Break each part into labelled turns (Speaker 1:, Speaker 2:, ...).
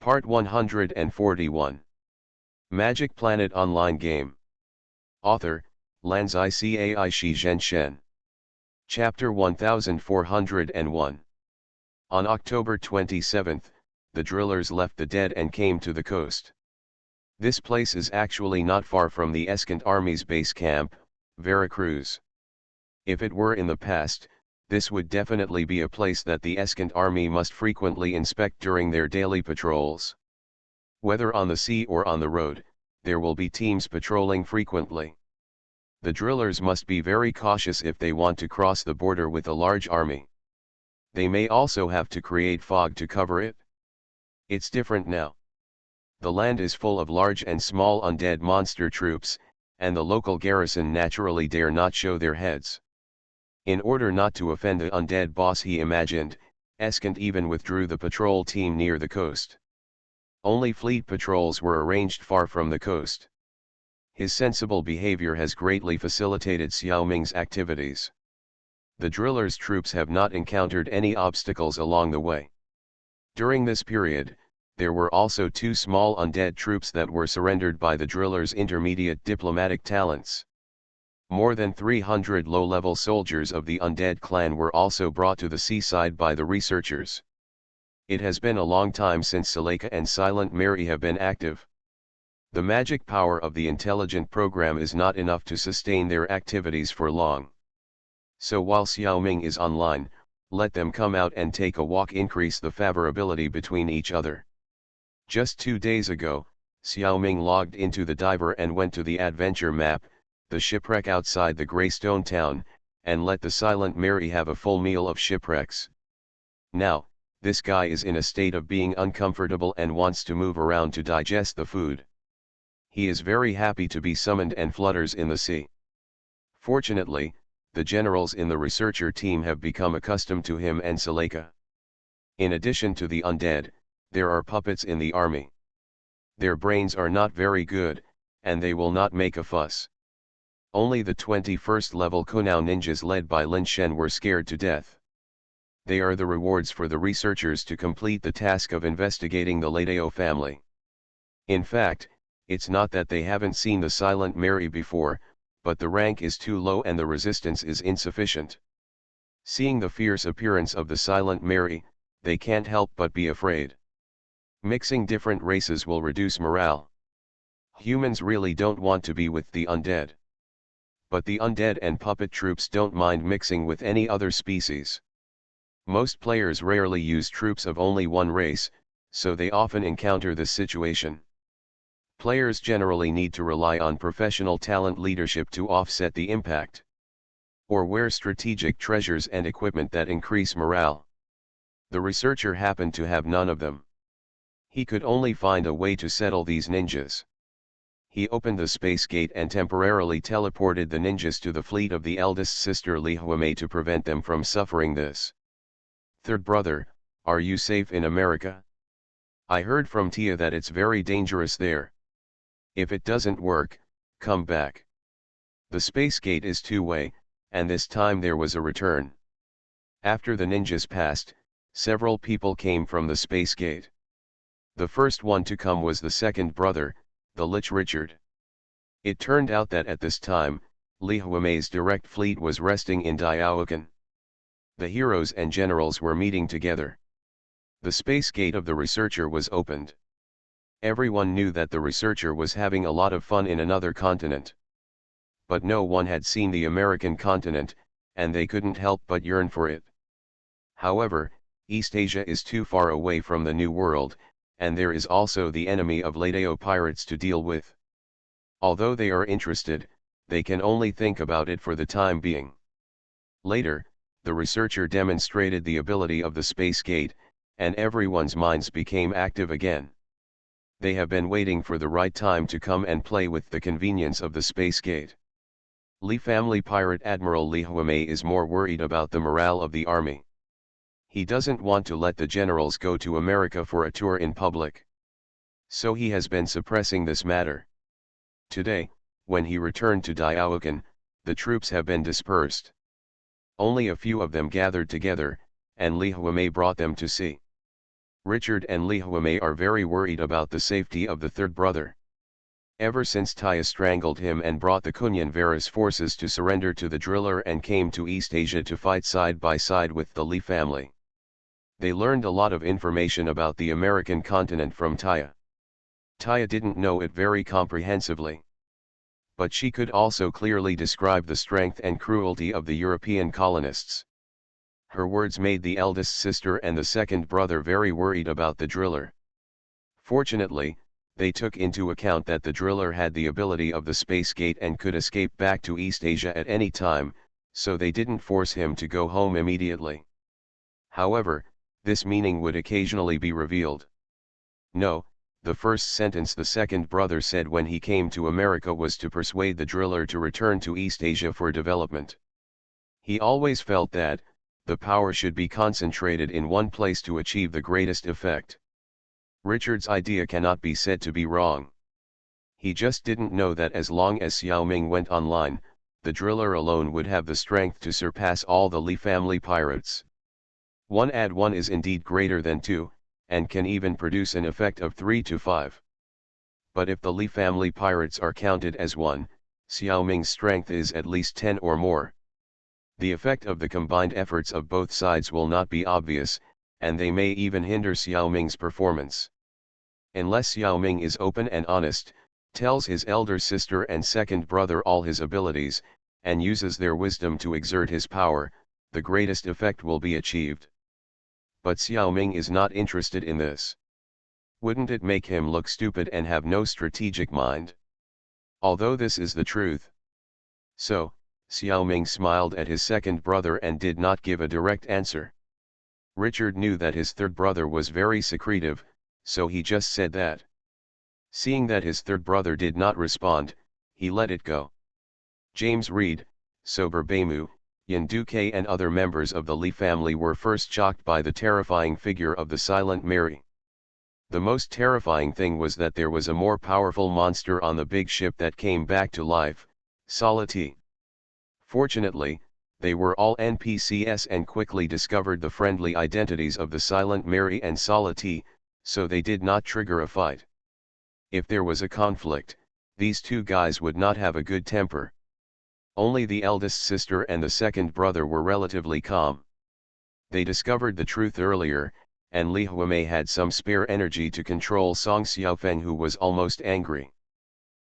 Speaker 1: Part 141. Magic Planet Online Game. Author, Lanzai Cai Shi Zhenshen. Chapter 1401. On October 27, the drillers left the dead and came to the coast. This place is actually not far from the Escant Army's base camp, Veracruz. If it were in the past, this would definitely be a place that the Escant Army must frequently inspect during their daily patrols. Whether on the sea or on the road, there will be teams patrolling frequently. The drillers must be very cautious if they want to cross the border with a large army. They may also have to create fog to cover it. It's different now. The land is full of large and small undead monster troops, and the local garrison naturally dare not show their heads. In order not to offend the undead boss, he imagined, Escant even withdrew the patrol team near the coast. Only fleet patrols were arranged far from the coast. His sensible behavior has greatly facilitated Xiaoming's activities. The drillers' troops have not encountered any obstacles along the way. During this period, there were also two small undead troops that were surrendered by the drillers' intermediate diplomatic talents. More than 300 low-level soldiers of the undead clan were also brought to the seaside by the researchers. It has been a long time since Suleika and Silent Mary have been active. The magic power of the intelligent program is not enough to sustain their activities for long. So while Xiaoming is online, let them come out and take a walk, increase the favorability between each other. Just 2 days ago, Xiaoming logged into the diver and went to the adventure map, the shipwreck outside the Greystone town, and let the Silent Mary have a full meal of shipwrecks. Now, this guy is in a state of being uncomfortable and wants to move around to digest the food. He is very happy to be summoned and flutters in the sea. Fortunately, the generals in the researcher team have become accustomed to him and Suleika. In addition to the undead, there are puppets in the army. Their brains are not very good, and they will not make a fuss. Only the 21st level Kunao ninjas led by Lin Shen were scared to death. They are the rewards for the researchers to complete the task of investigating the Ladeo family. In fact, it's not that they haven't seen the Silent Mary before, but the rank is too low and the resistance is insufficient. Seeing the fierce appearance of the Silent Mary, they can't help but be afraid. Mixing different races will reduce morale. Humans really don't want to be with the undead. But the undead and puppet troops don't mind mixing with any other species. Most players rarely use troops of only one race, so they often encounter this situation. Players generally need to rely on professional talent leadership to offset the impact. Or wear strategic treasures and equipment that increase morale. The researcher happened to have none of them. He could only find a way to settle these ninjas. He opened the space gate and temporarily teleported the ninjas to the fleet of the eldest sister Li Huamei to prevent them from suffering this. Third brother, are you safe in America? I heard from Tia that it's very dangerous there. If it doesn't work, come back. The space gate is two-way, and this time there was a return. After the ninjas passed, several people came from the space gate. The first one to come was the second brother, the Lich Richard. It turned out that at this time, Li Huamei's direct fleet was resting in Diaokan. The heroes and generals were meeting together. The space gate of the researcher was opened. Everyone knew that the researcher was having a lot of fun in another continent. But no one had seen the American continent, and they couldn't help but yearn for it. However, East Asia is too far away from the New World, and there is also the enemy of Ladeo pirates to deal with. Although they are interested, they can only think about it for the time being. Later, the researcher demonstrated the ability of the space gate, and everyone's minds became active again. They have been waiting for the right time to come and play with the convenience of the space gate. Li family pirate Admiral Li Huamei is more worried about the morale of the army. He doesn't want to let the generals go to America for a tour in public. So he has been suppressing this matter. Today, when he returned to Diaokan, the troops have been dispersed. Only a few of them gathered together, and Li Huamei brought them to see. Richard and Li Huamei are very worried about the safety of the third brother. Ever since Taya strangled him and brought the Kunyan Varus forces to surrender to the driller and came to East Asia to fight side by side with the Li family. They learned a lot of information about the American continent from Taya. Taya didn't know it very comprehensively. But she could also clearly describe the strength and cruelty of the European colonists. Her words made the eldest sister and the second brother very worried about the driller. Fortunately, they took into account that the driller had the ability of the space gate and could escape back to East Asia at any time, so they didn't force him to go home immediately. However, this meaning would occasionally be revealed. No, the first sentence the second brother said when he came to America was to persuade the driller to return to East Asia for development. He always felt that, the power should be concentrated in one place to achieve the greatest effect. Richard's idea cannot be said to be wrong. He just didn't know that as long as Xiao Ming went online, the driller alone would have the strength to surpass all the Li family pirates. 1+1 is indeed greater than 2, and can even produce an effect of 3 to 5. But if the Li family pirates are counted as 1, Xiao Ming's strength is at least 10 or more. The effect of the combined efforts of both sides will not be obvious, and they may even hinder Xiao Ming's performance. Unless Xiao Ming is open and honest, tells his elder sister and second brother all his abilities, and uses their wisdom to exert his power, the greatest effect will be achieved. But Xiao Ming is not interested in this. Wouldn't it make him look stupid and have no strategic mind? Although this is the truth. So, Xiao Ming smiled at his second brother and did not give a direct answer. Richard knew that his third brother was very secretive, so he just said that. Seeing that his third brother did not respond, he let it go. James Reed, Sober Beimu, Yin Duque and other members of the Li family were first shocked by the terrifying figure of the Silent Mary. The most terrifying thing was that there was a more powerful monster on the big ship that came back to life, Salati. Fortunately, they were all NPCs and quickly discovered the friendly identities of the Silent Mary and Salati, so they did not trigger a fight. If there was a conflict, these two guys would not have a good temper. Only the eldest sister and the second brother were relatively calm. They discovered the truth earlier, and Li Huamei had some spare energy to control Song Xiaofeng, who was almost angry.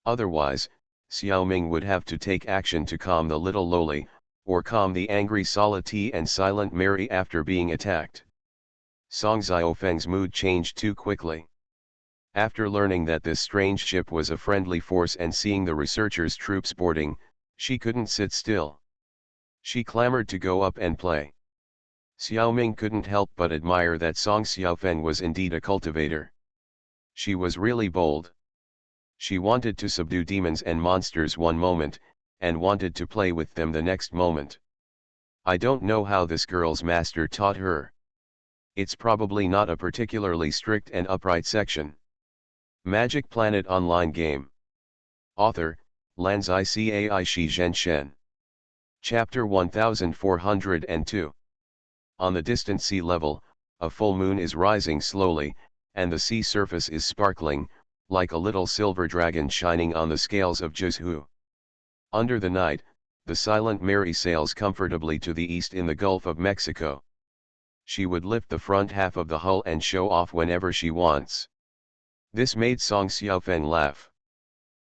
Speaker 1: Otherwise, Xiao Ming would have to take action to calm the little loli, or calm the angry Salati and Silent Mary after being attacked. Song Xiaofeng's mood changed too quickly. After learning that this strange ship was a friendly force and seeing the researchers' troops boarding, she couldn't sit still. She clamored to go up and play. Xiao Ming couldn't help but admire that Song Xiaofeng was indeed a cultivator. She was really bold. She wanted to subdue demons and monsters one moment, and wanted to play with them the next moment. I don't know how this girl's master taught her. It's probably not a particularly strict and upright section. Magic Planet Online Game. Author, Lanzai Cai Shi Zhen Shen. Chapter 1402. On the distant sea level, a full moon is rising slowly, and the sea surface is sparkling, like a little silver dragon shining on the scales of Juzhu. Under the night, the Silent Mary sails comfortably to the east in the Gulf of Mexico. She would lift the front half of the hull and show off whenever she wants. This made Song Xiaofeng laugh.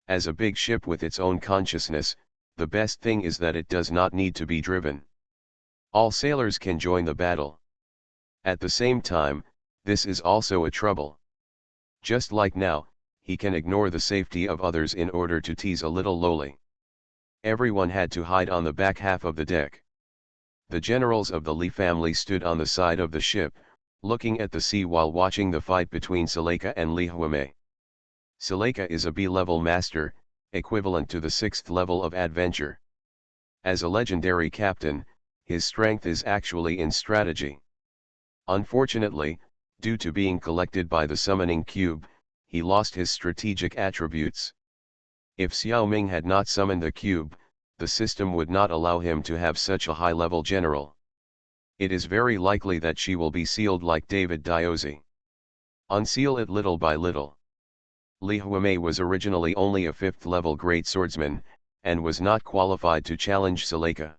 Speaker 1: As a big ship with its own consciousness, the best thing is that it does not need to be driven. All sailors can join the battle. At the same time, this is also a trouble. Just like now, he can ignore the safety of others in order to tease a little loli. Everyone had to hide on the back half of the deck. The generals of the Li family stood on the side of the ship, looking at the sea while watching the fight between Suleika and Li Huamei. Suleika is a B-level master, equivalent to the 6th level of adventure. As a legendary captain, his strength is actually in strategy. Unfortunately, due to being collected by the summoning cube, he lost his strategic attributes. If Xiao Ming had not summoned the cube, the system would not allow him to have such a high-level general. It is very likely that she will be sealed like David Diozzi. Unseal it little by little. Li Huamei was originally only a 5th level great swordsman, and was not qualified to challenge Suleika.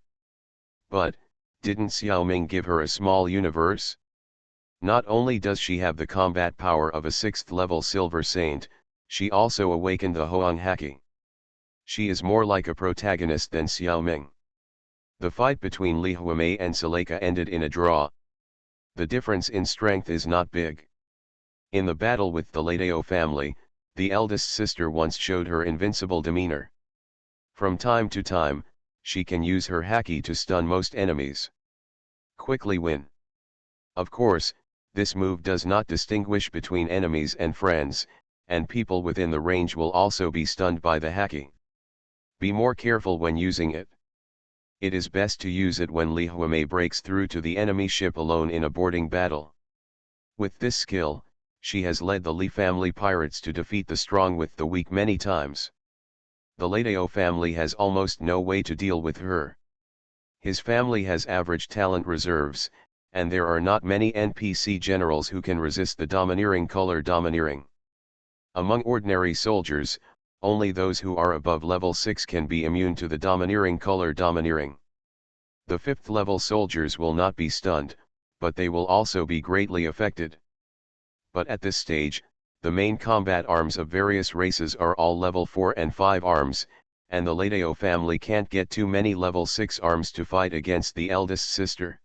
Speaker 1: But, didn't Xiao Ming give her a small universe? Not only does she have the combat power of a 6th level silver saint, she also awakened the Hoang Haki. She is more like a protagonist than Xiao Ming. The fight between Li Huamei and Suleika ended in a draw. The difference in strength is not big. In the battle with the Ladeo family, the eldest sister once showed her invincible demeanor. From time to time, she can use her haki to stun most enemies. Quickly win. Of course, this move does not distinguish between enemies and friends, and people within the range will also be stunned by the haki. Be more careful when using it. It is best to use it when Li Huamei breaks through to the enemy ship alone in a boarding battle. With this skill, she has led the Li family pirates to defeat the strong with the weak many times. The Ladeo family has almost no way to deal with her. His family has average talent reserves, and there are not many NPC generals who can resist the domineering color domineering. Among ordinary soldiers, only those who are above level 6 can be immune to the domineering color domineering. The 5th level soldiers will not be stunned, but they will also be greatly affected. But at this stage, the main combat arms of various races are all level 4 and 5 arms, and the Ladeo family can't get too many level 6 arms to fight against the eldest sister.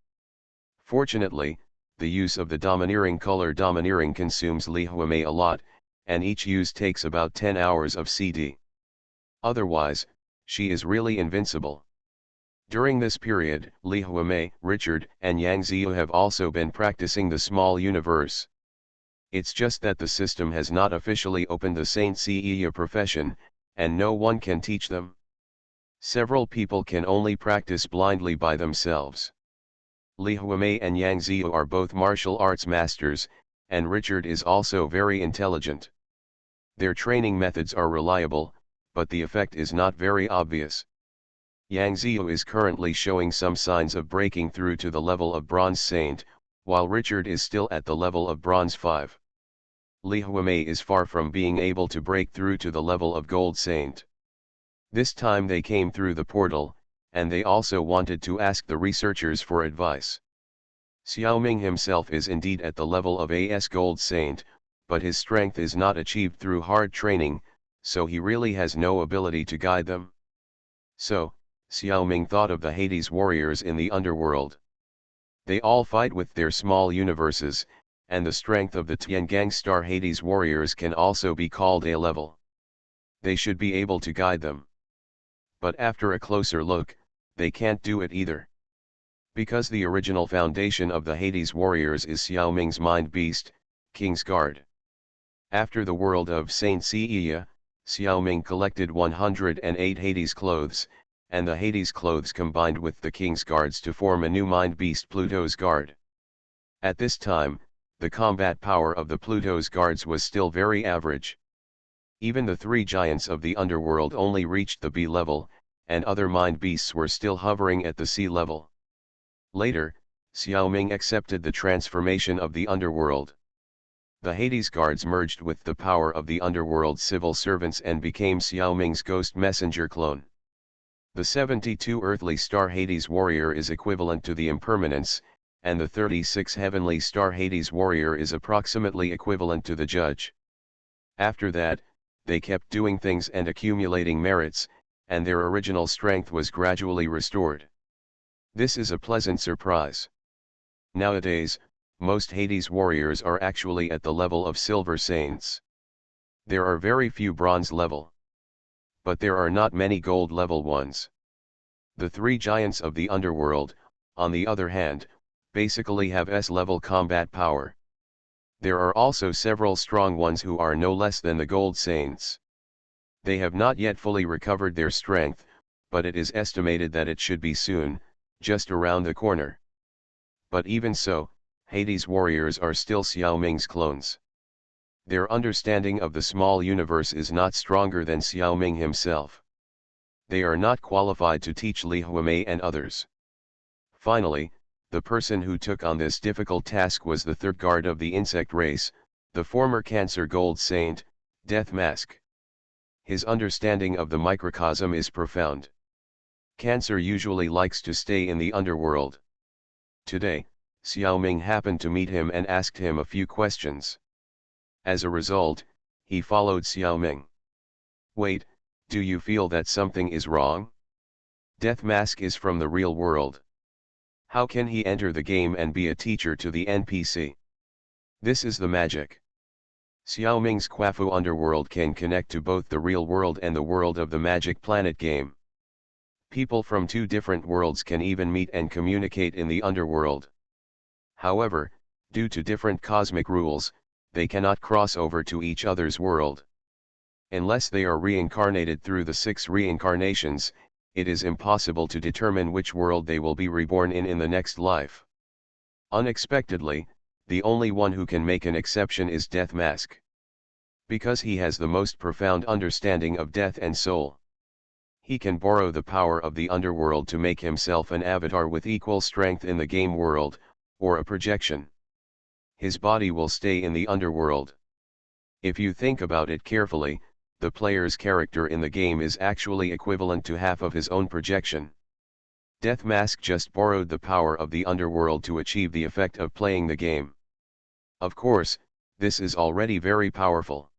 Speaker 1: Fortunately, the use of the domineering color domineering consumes Li Huamei a lot, and each use takes about 10 hours of CD. Otherwise, she is really invincible. During this period, Li Huamei, Richard, and Yang Ziyu have also been practicing the small universe. It's just that the system has not officially opened the Saint Seiya profession, and no one can teach them. Several people can only practice blindly by themselves. Li Huamei and Yang Ziyu are both martial arts masters, and Richard is also very intelligent. Their training methods are reliable, but the effect is not very obvious. Yang Ziyu is currently showing some signs of breaking through to the level of Bronze Saint, while Richard is still at the level of Bronze 5. Li Huamei is far from being able to break through to the level of Gold Saint. This time they came through the portal, and they also wanted to ask the researchers for advice. Xiao Ming himself is indeed at the level of AS Gold Saint, but his strength is not achieved through hard training, so he really has no ability to guide them. So, Xiao Ming thought of the Hades warriors in the underworld. They all fight with their small universes, and the strength of the Tiangang Star Hades warriors can also be called A level. They should be able to guide them. But after a closer look, they can't do it either. Because the original foundation of the Hades warriors is Xiao Ming's mind beast, King's Guard. After the world of Saint Seiya, Xiao Ming collected 108 Hades clothes, and the Hades clothes combined with the King's Guards to form a new mind beast Pluto's Guard. At this time, the combat power of the Pluto's Guards was still very average. Even the 3 giants of the underworld only reached the B level, and other mind beasts were still hovering at the C level. Later, Xiao Ming accepted the transformation of the underworld. The Hades Guards merged with the power of the underworld civil servants and became Xiao Ming's ghost messenger clone. The 72 earthly star Hades warrior is equivalent to the impermanence, and the 36 heavenly star Hades warrior is approximately equivalent to the judge. After that, they kept doing things and accumulating merits, and their original strength was gradually restored. This is a pleasant surprise. Nowadays, most Hades warriors are actually at the level of Silver Saints. There are very few bronze level. But there are not many gold level ones. The 3 giants of the underworld, on the other hand, basically have S-level combat power. There are also several strong ones who are no less than the Gold Saints. They have not yet fully recovered their strength, but it is estimated that it should be soon, just around the corner. But even so, Hades warriors are still Xiao Ming's clones. Their understanding of the small universe is not stronger than Xiao Ming himself. They are not qualified to teach Li Huamei and others. Finally, the person who took on this difficult task was the 3rd guard of the insect race, The former Cancer Gold Saint, Death Mask. His understanding of the microcosm is profound. Cancer usually likes to stay in the underworld. Today, Xiaoming happened to meet him and asked him a few questions. As a result, he followed Xiaoming. Wait, do you feel that something is wrong? Death Mask is from the real world. How can he enter the game and be a teacher to the NPC? This is the magic. Xiaoming's Quafu underworld can connect to both the real world and the world of the Magic Planet game. People from two different worlds can even meet and communicate in the underworld. However, due to different cosmic rules, they cannot cross over to each other's world. Unless they are reincarnated through the 6 reincarnations, it is impossible to determine which world they will be reborn in the next life. Unexpectedly, the only one who can make an exception is Death Mask. Because he has the most profound understanding of death and soul. He can borrow the power of the underworld to make himself an avatar with equal strength in the game world, or a projection. His body will stay in the underworld. If you think about it carefully, the player's character in the game is actually equivalent to half of his own projection. Death Mask just borrowed the power of the underworld to achieve the effect of playing the game. Of course, this is already very powerful.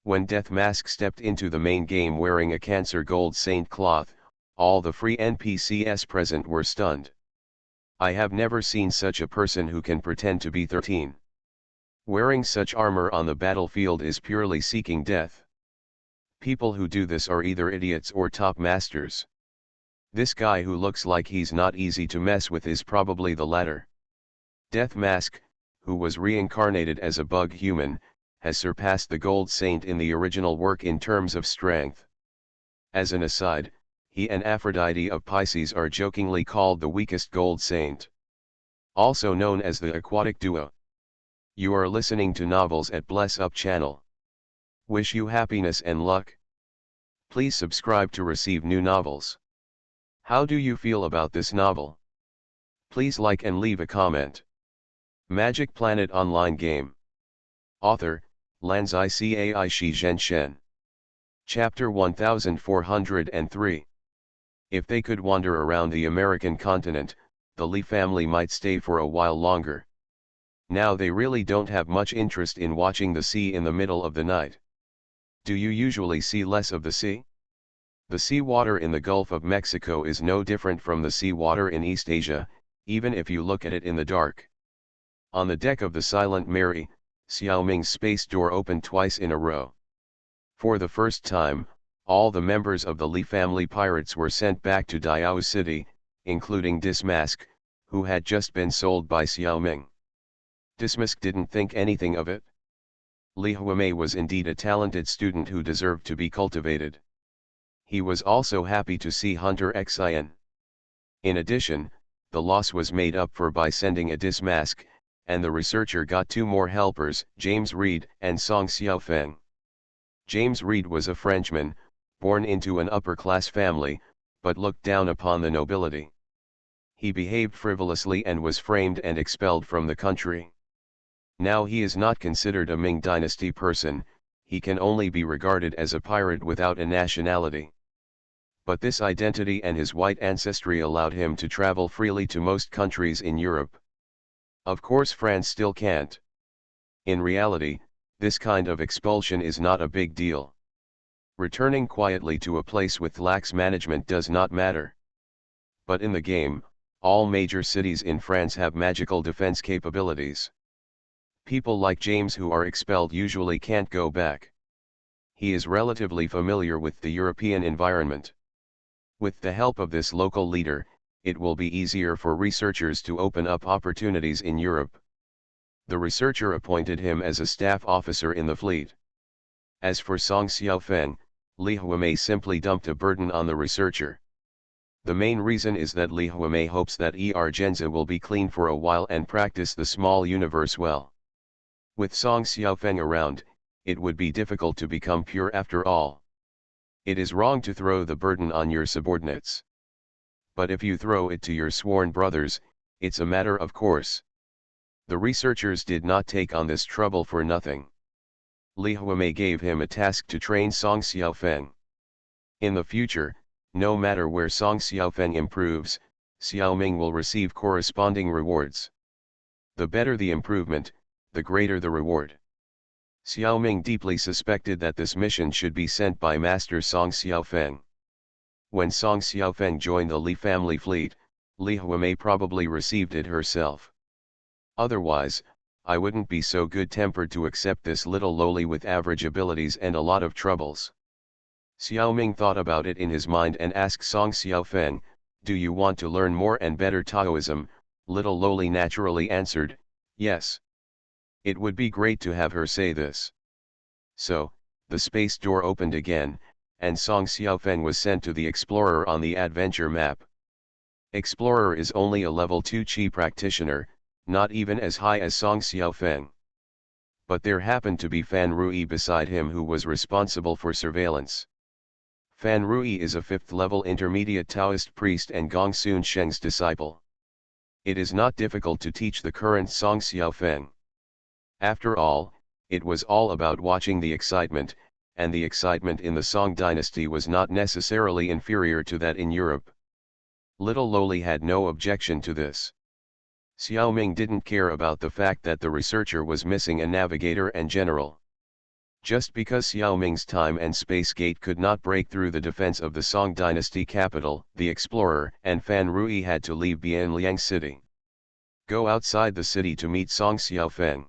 Speaker 1: When Death Mask stepped into the main game wearing a Cancer Gold Saint cloth, all the free NPCs present were stunned. I have never seen such a person who can pretend to be 13. Wearing such armor on the battlefield is purely seeking death. People who do this are either idiots or top masters. This guy who looks like he's not easy to mess with is probably the latter. Death Mask, who was reincarnated as a bug human, has surpassed the Gold Saint in the original work in terms of strength. As an aside, he and Aphrodite of Pisces are jokingly called the weakest Gold Saint. Also known as the Aquatic Duo. You are listening to Novels at Bless Up channel. Wish you happiness and luck. Please subscribe to receive new novels. How do you feel about this novel? Please like and leave a comment. Magic Planet Online Game. Author, Lanzai Cai Shi Zhen Shen. Chapter 1403. If they could wander around the American continent, the Li family might stay for a while longer. Now they really don't have much interest in watching the sea in the middle of the night. Do you usually see less of the sea? The seawater in the Gulf of Mexico is no different from the seawater in East Asia, even if you look at it in the dark. On the deck of the Silent Mary, Xiaoming's space door opened twice in a row. For the first time, all the members of the Li family pirates were sent back to Diao City, including Dismask, who had just been sold by Xiaoming. Dismask didn't think anything of it. Li Huamei was indeed a talented student who deserved to be cultivated. He was also happy to see Hunter Xin. In addition, the loss was made up for by sending a Dismask, and the researcher got 2 more helpers, James Reed and Song Xiaofeng. James Reed was a Frenchman, born into an upper-class family, but looked down upon the nobility. He behaved frivolously and was framed and expelled from the country. Now he is not considered a Ming dynasty person, he can only be regarded as a pirate without a nationality. But this identity and his white ancestry allowed him to travel freely to most countries in Europe. Of course France still can't. In reality, this kind of expulsion is not a big deal. Returning quietly to a place with lax management does not matter. But in the game, all major cities in France have magical defense capabilities. People like James who are expelled usually can't go back. He is relatively familiar with the European environment. With the help of this local leader, it will be easier for researchers to open up opportunities in Europe. The researcher appointed him as a staff officer in the fleet. As for Song Xiaofeng, Li Huamei simply dumped a burden on the researcher. The main reason is that Li Huamei hopes that Genza will be clean for a while and practice the small universe well. With Song Xiaofeng around, it would be difficult to become pure after all. It is wrong to throw the burden on your subordinates. But if you throw it to your sworn brothers, it's a matter of course. The researchers did not take on this trouble for nothing. Li Huamei gave him a task to train Song Xiaofeng. In the future, no matter where Song Xiaofeng improves, Xiaoming will receive corresponding rewards. The better the improvement, the greater the reward. Xiaoming deeply suspected that this mission should be sent by Master Song Xiaofeng. When Song Xiaofeng joined the Li family fleet, Li Huamei probably received it herself. Otherwise, I wouldn't be so good-tempered to accept this little lowly with average abilities and a lot of troubles. Xiaoming thought about it in his mind and asked Song Xiaofeng, "Do you want to learn more and better Taoism?" Little lowly naturally answered, "Yes." It would be great to have her say this. So, the space door opened again, and Song Xiaofeng was sent to the Explorer on the adventure map. Explorer is only a level 2 Qi practitioner, not even as high as Song Xiaofeng. But there happened to be Fan Rui beside him, who was responsible for surveillance. Fan Rui is a 5th level intermediate Taoist priest and Gong Sun Sheng's disciple. It is not difficult to teach the current Song Xiaofeng. After all, it was all about watching the excitement, and the excitement in the Song dynasty was not necessarily inferior to that in Europe. Little Lowly had no objection to this. Xiaoming didn't care about the fact that the researcher was missing a navigator and general. Just because Xiaoming's time and space gate could not break through the defense of the Song dynasty capital, the Explorer and Fan Rui had to leave Bianliang city. Go outside the city to meet Song Xiaofeng.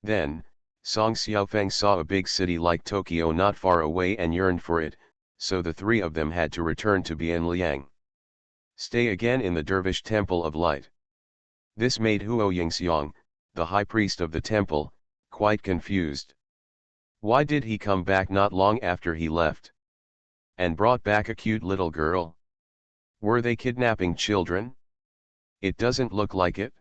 Speaker 1: Then, Song Xiaofeng saw a big city like Tokyo not far away and yearned for it, so the three of them had to return to Bianliang. Stay again in the Dervish Temple of Light. This made Huo Yingxiang, the high priest of the temple, quite confused. Why did he come back not long after he left? And brought back a cute little girl? Were they kidnapping children? It doesn't look like it.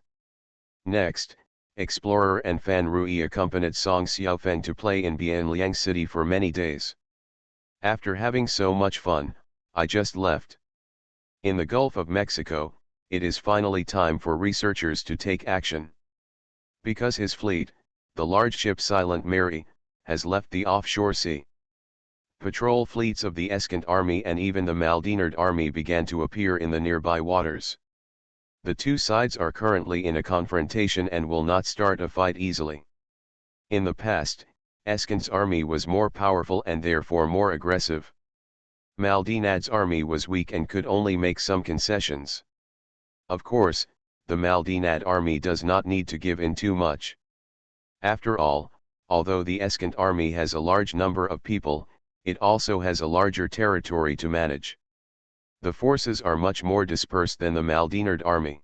Speaker 1: Next, Explorer and Fan Rui accompanied Song Xiaofeng to play in Bianliang city for many days. After having so much fun, I just left. In the Gulf of Mexico, it is finally time for researchers to take action. Because his fleet, the large ship Silent Mary, has left the offshore sea. Patrol fleets of the Eskant army and even the Maldinard army began to appear in the nearby waters. The two sides are currently in a confrontation and will not start a fight easily. In the past, Eskant's army was more powerful and therefore more aggressive. Maldinad's army was weak and could only make some concessions. Of course, the Maldinad army does not need to give in too much. After all, although the Eskant army has a large number of people, it also has a larger territory to manage. The forces are much more dispersed than the Maldinard army.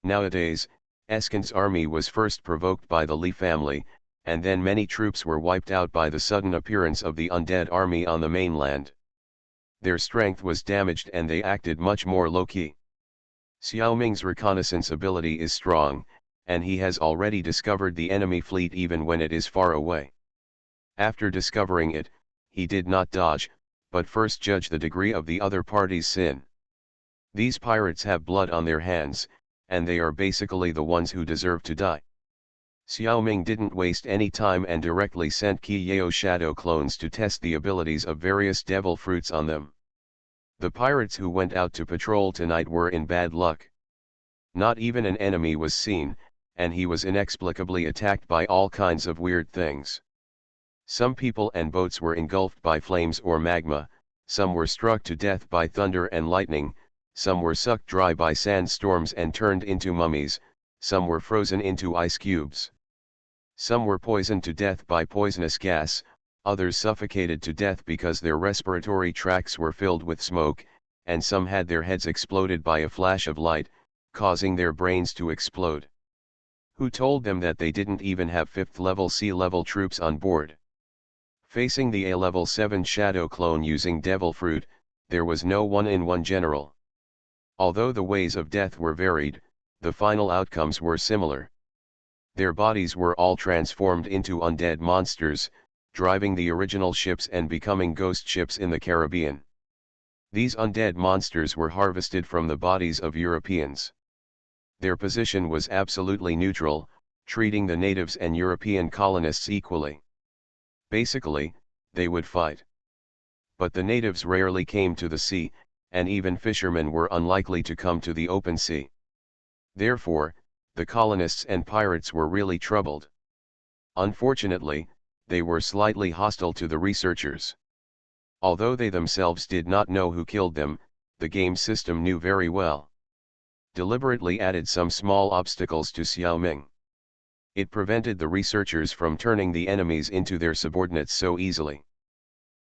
Speaker 1: Nowadays, Eskant's army was first provoked by the Li family, and then many troops were wiped out by the sudden appearance of the undead army on the mainland. Their strength was damaged and they acted much more low-key. Xiaoming's reconnaissance ability is strong, and he has already discovered the enemy fleet even when it is far away. After discovering it, he did not dodge, but first judge the degree of the other party's sin. These pirates have blood on their hands, and they are basically the ones who deserve to die. Xiaoming didn't waste any time and directly sent Qi Yao shadow clones to test the abilities of various devil fruits on them. The pirates who went out to patrol tonight were in bad luck. Not even an enemy was seen, and he was inexplicably attacked by all kinds of weird things. Some people and boats were engulfed by flames or magma, some were struck to death by thunder and lightning, some were sucked dry by sandstorms and turned into mummies, some were frozen into ice cubes. Some were poisoned to death by poisonous gas, others suffocated to death because their respiratory tracts were filled with smoke, and some had their heads exploded by a flash of light, causing their brains to explode. Who told them that they didn't even have 5th level sea level troops on board? Facing the A level 7 shadow clone using devil fruit, there was no one-in-one general. Although the ways of death were varied, the final outcomes were similar. Their bodies were all transformed into undead monsters, driving the original ships and becoming ghost ships in the Caribbean. These undead monsters were harvested from the bodies of Europeans. Their position was absolutely neutral, treating the natives and European colonists equally. Basically, they would fight. But the natives rarely came to the sea, and even fishermen were unlikely to come to the open sea. Therefore, the colonists and pirates were really troubled. Unfortunately, they were slightly hostile to the researchers. Although they themselves did not know who killed them, the game system knew very well. Deliberately added some small obstacles to Xiaoming. It prevented the researchers from turning the enemies into their subordinates so easily.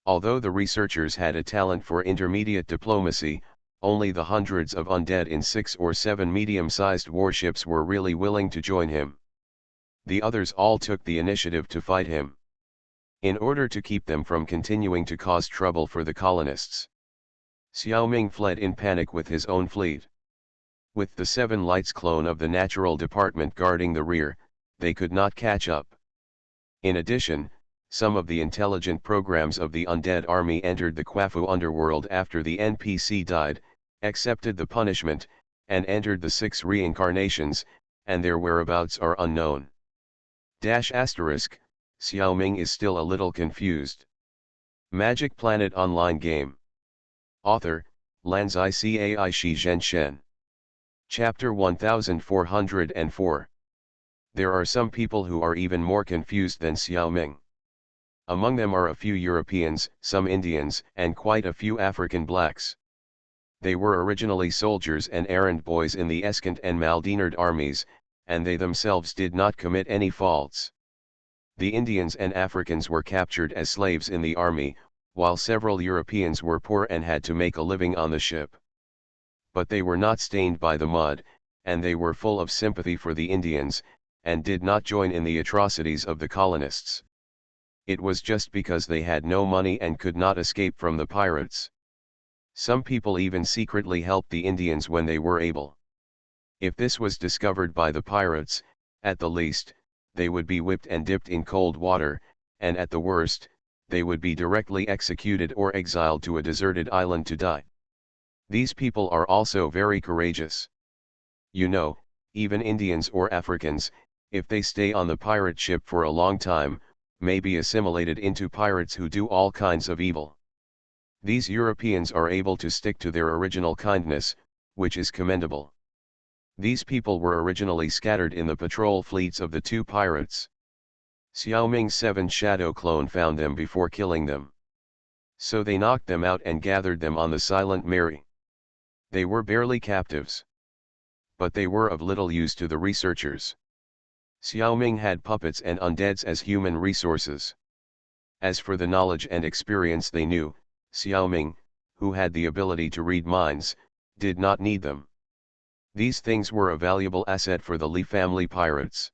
Speaker 1: Although the researchers had a talent for intermediate diplomacy, only the hundreds of undead in 6 or 7 medium-sized warships were really willing to join him. The others all took the initiative to fight him. In order to keep them from continuing to cause trouble for the colonists, Xiaoming fled in panic with his own fleet. With the 7 Lights clone of the Natural Department guarding the rear, they could not catch up. In addition, some of the intelligent programs of the undead army entered the Kwafu underworld after the NPC died, accepted the punishment, and entered the 6 reincarnations, and their whereabouts are unknown. Xiaoming is still a little confused. Magic Planet Online Game. Author, Lanzai Cai Shi Zhenshen. Chapter 1404. There are some people who are even more confused than Xiaoming. Among them are a few Europeans, some Indians, and quite a few African blacks. They were originally soldiers and errand boys in the Eskant and Maldinard armies, and they themselves did not commit any faults. The Indians and Africans were captured as slaves in the army, while several Europeans were poor and had to make a living on the ship. But they were not stained by the mud, and they were full of sympathy for the Indians, and did not join in the atrocities of the colonists. It was just because they had no money and could not escape from the pirates. Some people even secretly helped the Indians when they were able. If this was discovered by the pirates, at the least, they would be whipped and dipped in cold water, and at the worst, they would be directly executed or exiled to a deserted island to die. These people are also very courageous. You know, even Indians or Africans, if they stay on the pirate ship for a long time, may be assimilated into pirates who do all kinds of evil. These Europeans are able to stick to their original kindness, which is commendable. These people were originally scattered in the patrol fleets of the 2 pirates. Xiaoming's 7 Shadow clone found them before killing them. So they knocked them out and gathered them on the Silent Mary. They were barely captives. But they were of little use to the researchers. Xiaoming had puppets and undeads as human resources. As for the knowledge and experience they knew, Xiaoming, who had the ability to read minds, did not need them. These things were a valuable asset for the Li family pirates.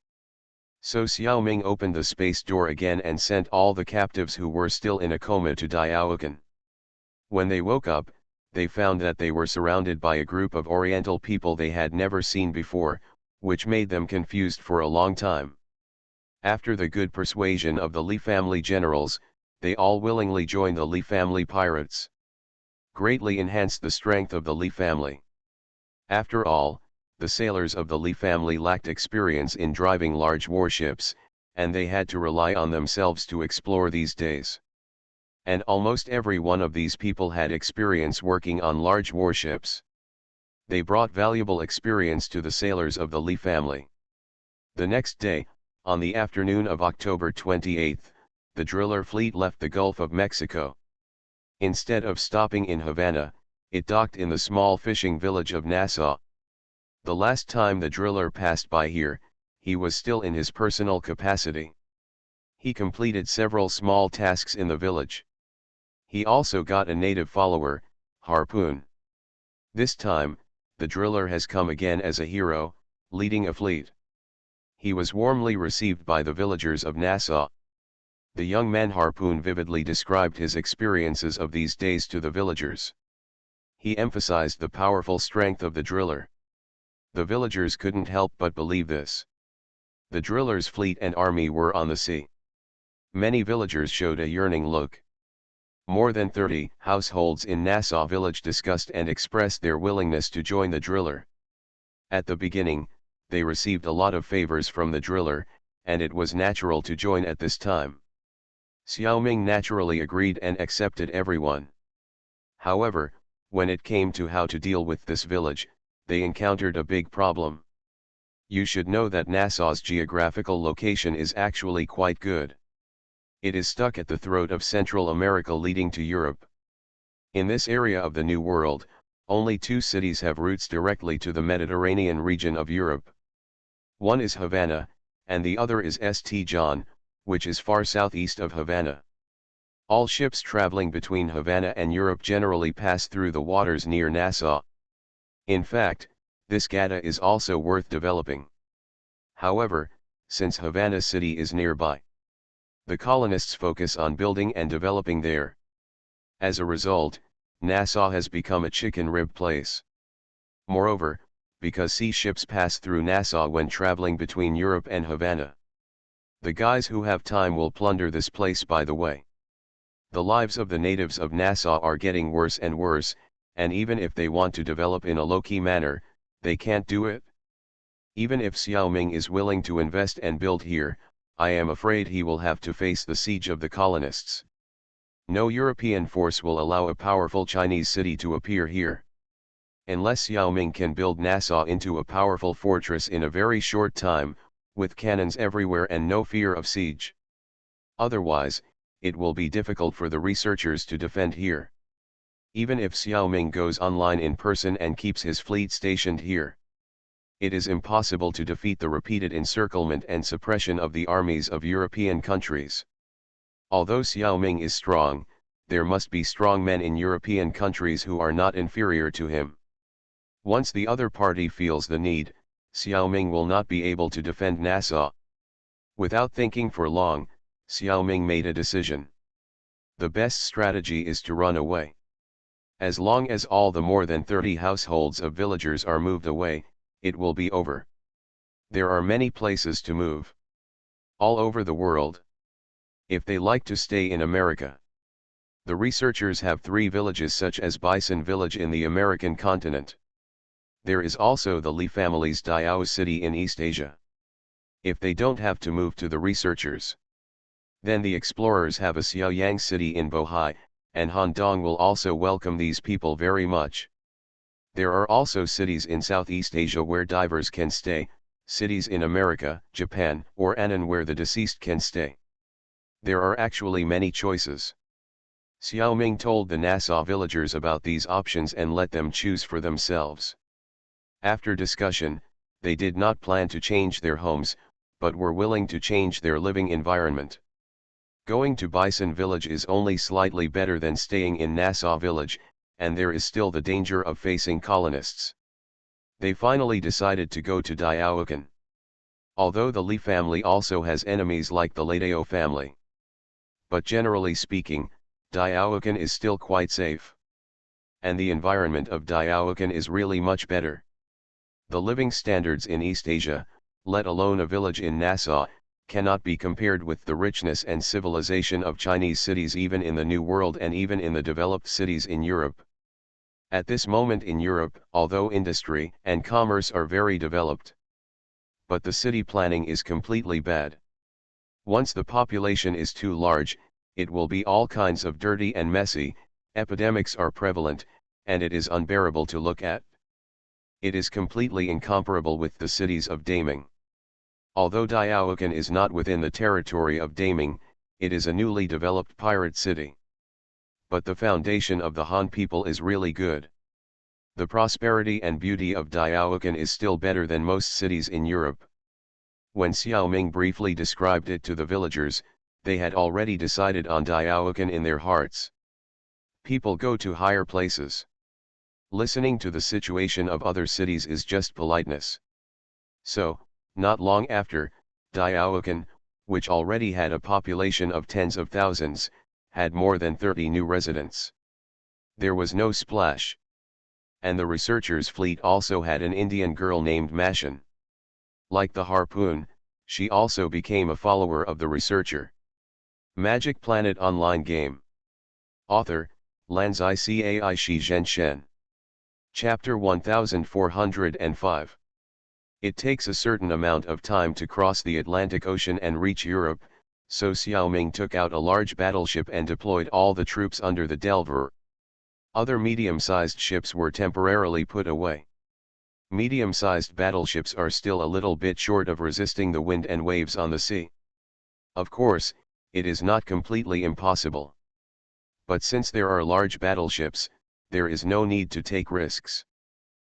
Speaker 1: So Xiaoming opened the space door again and sent all the captives who were still in a coma to Diaokan. When they woke up, they found that they were surrounded by a group of Oriental people they had never seen before, which made them confused for a long time. After the good persuasion of the Li family generals, they all willingly joined the Li family pirates. Greatly enhanced the strength of the Li family. After all, the sailors of the Li family lacked experience in driving large warships, and they had to rely on themselves to explore these days. And almost every one of these people had experience working on large warships. They brought valuable experience to the sailors of the Li family. The next day, on the afternoon of October 28, the driller fleet left the Gulf of Mexico. Instead of stopping in Havana, it docked in the small fishing village of Nassau. The last time the driller passed by here, he was still in his personal capacity. He completed several small tasks in the village. He also got a native follower, Harpoon. This time, the driller has come again as a hero, leading a fleet. He was warmly received by the villagers of Nassau. The young man Harpoon vividly described his experiences of these days to the villagers. He emphasized the powerful strength of the driller. The villagers couldn't help but believe this. The driller's fleet and army were on the sea. Many villagers showed a yearning look. More than 30 households in Nassau village discussed and expressed their willingness to join the driller. At the beginning, they received a lot of favors from the driller, and it was natural to join at this time. Xiaoming naturally agreed and accepted everyone. However, when it came to how to deal with this village, they encountered a big problem. You should know that Nassau's geographical location is actually quite good. It is stuck at the throat of Central America leading to Europe. In this area of the New World, only two cities have routes directly to the Mediterranean region of Europe. One is Havana, and the other is St. John, which is far southeast of Havana. All ships traveling between Havana and Europe generally pass through the waters near Nassau. In fact, this data is also worth developing. However, since Havana City is nearby, the colonists focus on building and developing there. As a result, Nassau has become a chicken rib place. Moreover, because sea ships pass through Nassau when traveling between Europe and Havana, the guys who have time will plunder this place by the way. The lives of the natives of Nassau are getting worse and worse, and even if they want to develop in a low-key manner, they can't do it. Even if Xiaoming is willing to invest and build here, I am afraid he will have to face the siege of the colonists. No European force will allow a powerful Chinese city to appear here. Unless Xiaoming can build Nassau into a powerful fortress in a very short time, with cannons everywhere and no fear of siege. Otherwise, it will be difficult for the researchers to defend here. Even if Xiaoming goes online in person and keeps his fleet stationed here, it is impossible to defeat the repeated encirclement and suppression of the armies of European countries. Although Xiaoming is strong, there must be strong men in European countries who are not inferior to him. Once the other party feels the need, Xiaoming will not be able to defend Nassau. Without thinking for long, Xiaoming made a decision. The best strategy is to run away. As long as all the more than 30 households of villagers are moved away, it will be over. There are many places to move. All over the world. If they like to stay in America. The researchers have 3 villages such as Bison Village in the American continent. There is also the Li family's Diao city in East Asia. If they don't have to move to the researchers, then the explorers have a Xiaoyang city in Bohai, and Handong will also welcome these people very much. There are also cities in Southeast Asia where divers can stay, cities in America, Japan, or Annan where the deceased can stay. There are actually many choices. Xiaoming told the Nassau villagers about these options and let them choose for themselves. After discussion, they did not plan to change their homes, but were willing to change their living environment. Going to Bison Village is only slightly better than staying in Nassau Village, and there is still the danger of facing colonists. They finally decided to go to Diaokan. Although the Li family also has enemies like the Ladeo family. But generally speaking, Diaokan is still quite safe. And the environment of Diaokan is really much better. The living standards in East Asia, let alone a village in Nassau, cannot be compared with the richness and civilization of Chinese cities even in the New World and even in the developed cities in Europe. At this moment in Europe, although industry and commerce are very developed, but the city planning is completely bad. Once the population is too large, it will be all kinds of dirty and messy, epidemics are prevalent, and it is unbearable to look at. It is completely incomparable with the cities of Daming. Although Diaokan is not within the territory of Daming, it is a newly developed pirate city. But the foundation of the Han people is really good. The prosperity and beauty of Diaokan is still better than most cities in Europe. When Xiaoming briefly described it to the villagers, they had already decided on Diaokan in their hearts. People go to higher places. Listening to the situation of other cities is just politeness. So, not long after, Diaokan, which already had a population of tens of thousands, had more than 30 new residents. There was no splash. And the researchers' fleet also had an Indian girl named Mashin. Like the Harpoon, she also became a follower of the researcher. Magic Planet Online Game. Author, Lanzai Cai Shi Zhen Shen. Chapter 1405. It takes a certain amount of time to cross the Atlantic Ocean and reach Europe, so Xiaoming took out a large battleship and deployed all the troops under the Delver. Other medium-sized ships were temporarily put away. Medium-sized battleships are still a little bit short of resisting the wind and waves on the sea. Of course, it is not completely impossible. But since there are large battleships, there is no need to take risks.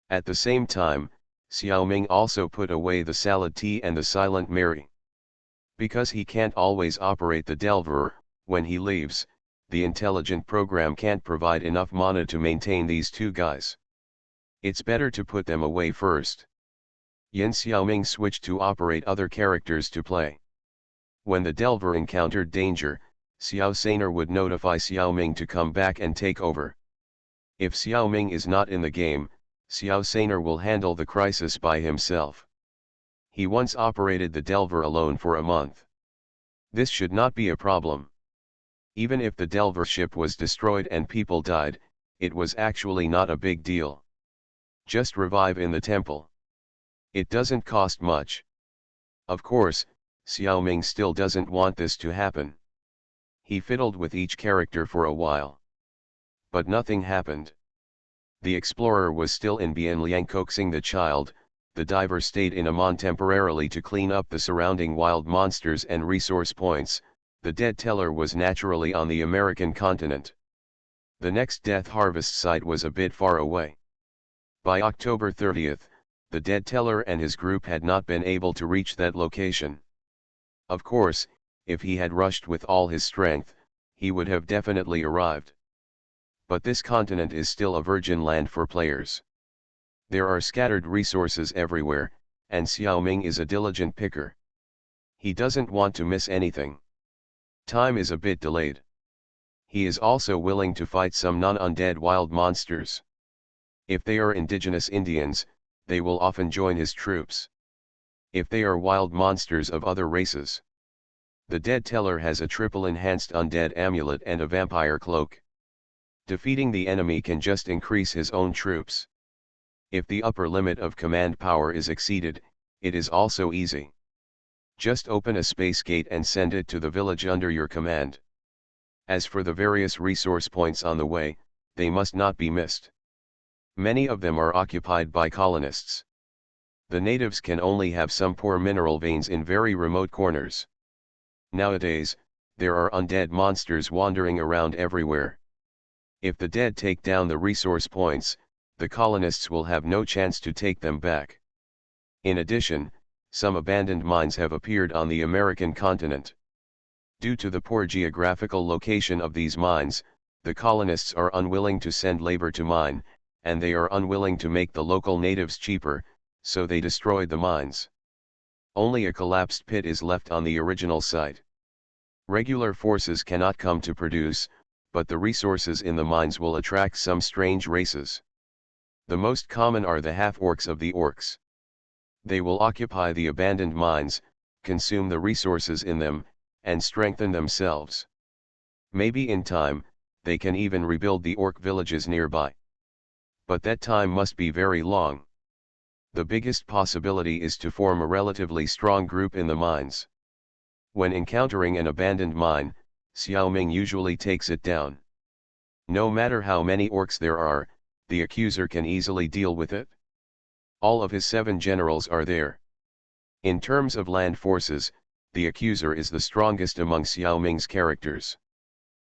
Speaker 1: At the same time, Xiaoming also put away the Salad T and the Silent Mary. Because he can't always operate the Delver, when he leaves, the intelligent program can't provide enough mana to maintain these two guys. It's better to put them away first. Yin Xiaoming switched to operate other characters to play. When the Delver encountered danger, Xiao Saner would notify Xiaoming to come back and take over. If Xiaoming is not in the game, Xiao Saner will handle the crisis by himself. He once operated the Delver alone for a month. This should not be a problem. Even if the Delver ship was destroyed and people died, it was actually not a big deal. Just revive in the temple. It doesn't cost much. Of course, Xiaoming still doesn't want this to happen. He fiddled with each character for a while. But nothing happened. The explorer was still in Bianliang coaxing the child, the diver stayed in Amman temporarily to clean up the surrounding wild monsters and resource points, the dead teller was naturally on the American continent. The next death harvest site was a bit far away. By October 30th, the dead teller and his group had not been able to reach that location. Of course, if he had rushed with all his strength, he would have definitely arrived. But this continent is still a virgin land for players. There are scattered resources everywhere, and Xiaoming is a diligent picker. He doesn't want to miss anything. Time is a bit delayed. He is also willing to fight some non-undead wild monsters. If they are indigenous Indians, they will often join his troops. If they are wild monsters of other races. The dead teller has a triple enhanced undead amulet and a vampire cloak. Defeating the enemy can just increase his own troops. If the upper limit of command power is exceeded, it is also easy. Just open a space gate and send it to the village under your command. As for the various resource points on the way, they must not be missed. Many of them are occupied by colonists. The natives can only have some poor mineral veins in very remote corners. Nowadays, there are undead monsters wandering around everywhere. If the dead take down the resource points, the colonists will have no chance to take them back. In addition, some abandoned mines have appeared on the American continent. Due to the poor geographical location of these mines, the colonists are unwilling to send labor to mine, and they are unwilling to make the local natives cheaper, so they destroyed the mines. Only a collapsed pit is left on the original site. Regular forces cannot come to produce, but the resources in the mines will attract some strange races. The most common are the half-orcs of the orcs. They will occupy the abandoned mines, consume the resources in them, and strengthen themselves. Maybe in time, they can even rebuild the orc villages nearby. But that time must be very long. The biggest possibility is to form a relatively strong group in the mines. When encountering an abandoned mine, Xiaoming usually takes it down. No matter how many orcs there are, the accuser can easily deal with it. All of his 7 generals are there. In terms of land forces, the accuser is the strongest among Xiaoming's characters.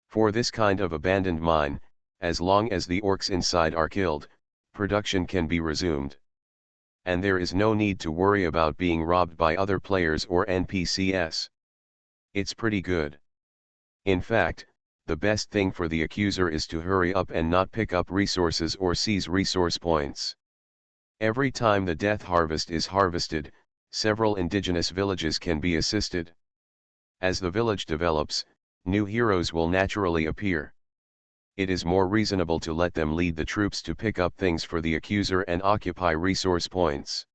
Speaker 1: For this kind of abandoned mine, as long as the orcs inside are killed, production can be resumed. And there is no need to worry about being robbed by other players or NPCs. It's pretty good. In fact, the best thing for the accuser is to hurry up and not pick up resources or seize resource points. Every time the death harvest is harvested, several indigenous villages can be assisted. As the village develops, new heroes will naturally appear. It is more reasonable to let them lead the troops to pick up things for the accuser and occupy resource points.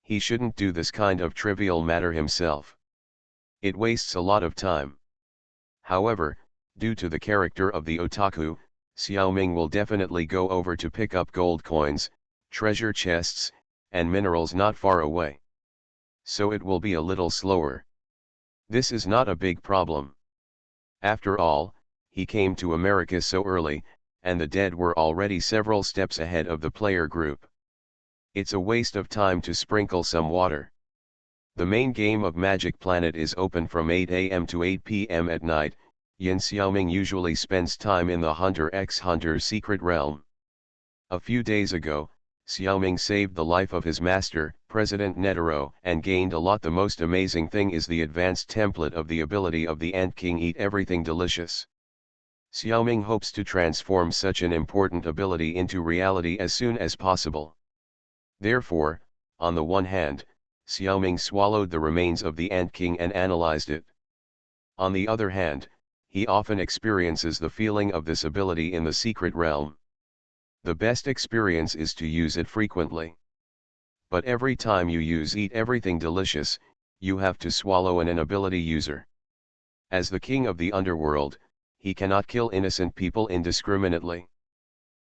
Speaker 1: He shouldn't do this kind of trivial matter himself. It wastes a lot of time. However, due to the character of the otaku, Xiaoming will definitely go over to pick up gold coins, treasure chests, and minerals not far away. So it will be a little slower. This is not a big problem. After all, he came to America so early, and the dead were already several steps ahead of the player group. It's a waste of time to sprinkle some water. The main game of Magic Planet is open from 8 AM to 8 PM at night. Yin Xiaoming usually spends time in the Hunter x Hunter secret realm. A few days ago, Xiaoming saved the life of his master, President Netero, and gained a lot. The most amazing thing is the advanced template of the ability of the Ant King Eat Everything Delicious. Xiaoming hopes to transform such an important ability into reality as soon as possible. Therefore, on the one hand, Xiaoming swallowed the remains of the Ant King and analyzed it. On the other hand, he often experiences the feeling of this ability in the secret realm. The best experience is to use it frequently. But every time you use Eat Everything Delicious, you have to swallow an ability user. As the king of the underworld, he cannot kill innocent people indiscriminately.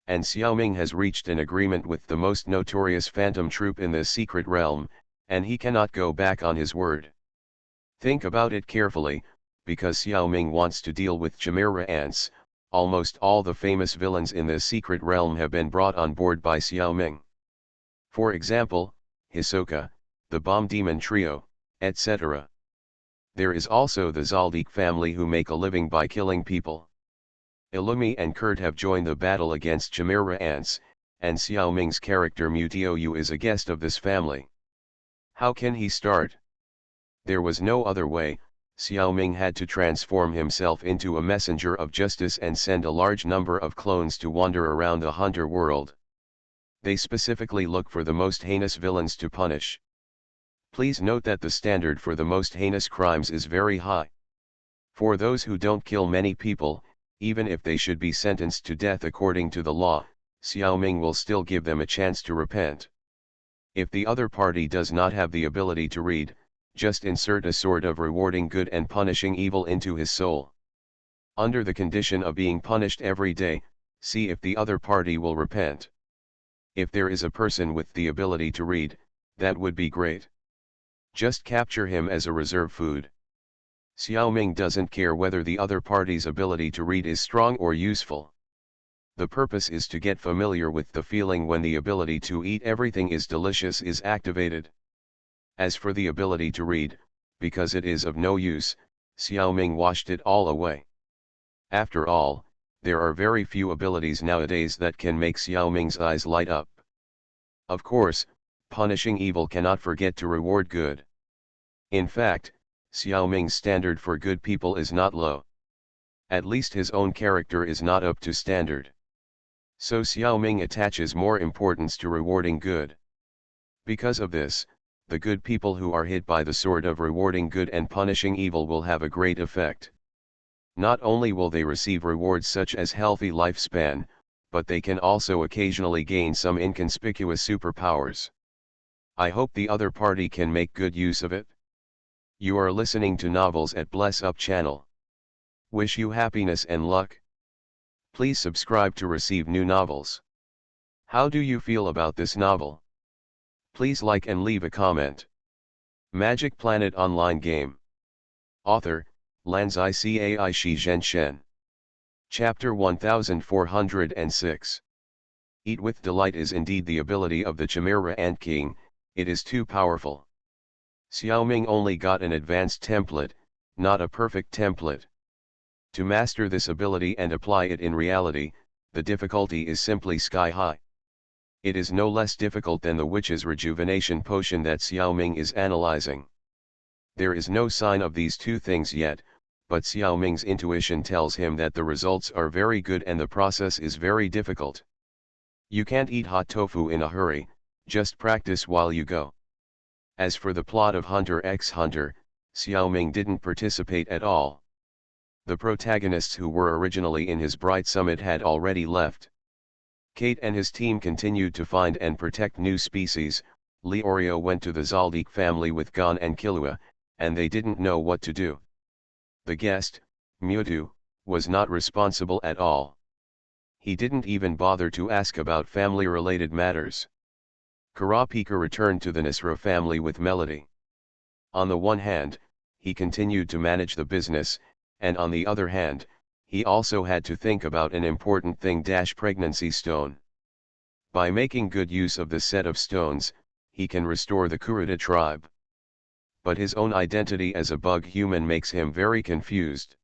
Speaker 1: And Xiaoming has reached an agreement with the most notorious phantom troop in this secret realm, and he cannot go back on his word. Think about it carefully, because Xiaoming wants to deal with Chimera ants. Almost all the famous villains in this secret realm have been brought on board by Xiaoming. For example, Hisoka, the Bomb Demon Trio, etc. There is also the Zaldik family who make a living by killing people. Illumi and Kurt have joined the battle against Chimera ants, and Xiaoming's character Mutio is a guest of this family. How can he start? There was no other way. Xiaoming had to transform himself into a messenger of justice and send a large number of clones to wander around the Hunter world. They specifically look for the most heinous villains to punish. Please note that the standard for the most heinous crimes is very high. For those who don't kill many people, even if they should be sentenced to death according to the law, Xiaoming will still give them a chance to repent. If the other party does not have the ability to read, just insert a sort of rewarding good and punishing evil into his soul. Under the condition of being punished every day, see if the other party will repent. If there is a person with the ability to read, that would be great. Just capture him as a reserve food. Xiaoming doesn't care whether the other party's ability to read is strong or useful. The purpose is to get familiar with the feeling when the ability to eat everything is delicious is activated. As for the ability to read, because it is of no use, Xiaoming washed it all away. After all, there are very few abilities nowadays that can make Xiaoming's eyes light up. Of course, punishing evil cannot forget to reward good. In fact, Xiaoming's standard for good people is not low. At least his own character is not up to standard. So Xiaoming attaches more importance to rewarding good. Because of this, the good people who are hit by the sword of rewarding good and punishing evil will have a great effect. Not only will they receive rewards such as healthy lifespan, but they can also occasionally gain some inconspicuous superpowers. I hope the other party can make good use of it. You are listening to Novels at Bless Up channel. Wish you happiness and luck. Please subscribe to receive new novels. How do you feel about this novel? Please like and leave a comment. Magic Planet Online Game. Author, Lanzai Cai Shi Zhen Shen. Chapter 1406. Eat with delight is indeed the ability of the Chimera Ant King. It is too powerful. Xiaoming only got an advanced template, not a perfect template. To master this ability and apply it in reality, the difficulty is simply sky high. It is no less difficult than the witch's rejuvenation potion that Xiaoming is analyzing. There is no sign of these two things yet, but Xiaoming's intuition tells him that the results are very good and the process is very difficult. You can't eat hot tofu in a hurry, just practice while you go. As for the plot of Hunter x Hunter, Xiaoming didn't participate at all. The protagonists who were originally in his bright summit had already left. Kate and his team continued to find and protect new species. Leorio went to the Zaldik family with Gon and Killua, and they didn't know what to do. The guest, Mewtwo, was not responsible at all. He didn't even bother to ask about family-related matters. Kurapika returned to the Nisra family with Melody. On the one hand, he continued to manage the business, and on the other hand, he also had to think about an important thing: pregnancy stone. By making good use of this set of stones, he can restore the Kuruta tribe. But his own identity as a bug human makes him very confused.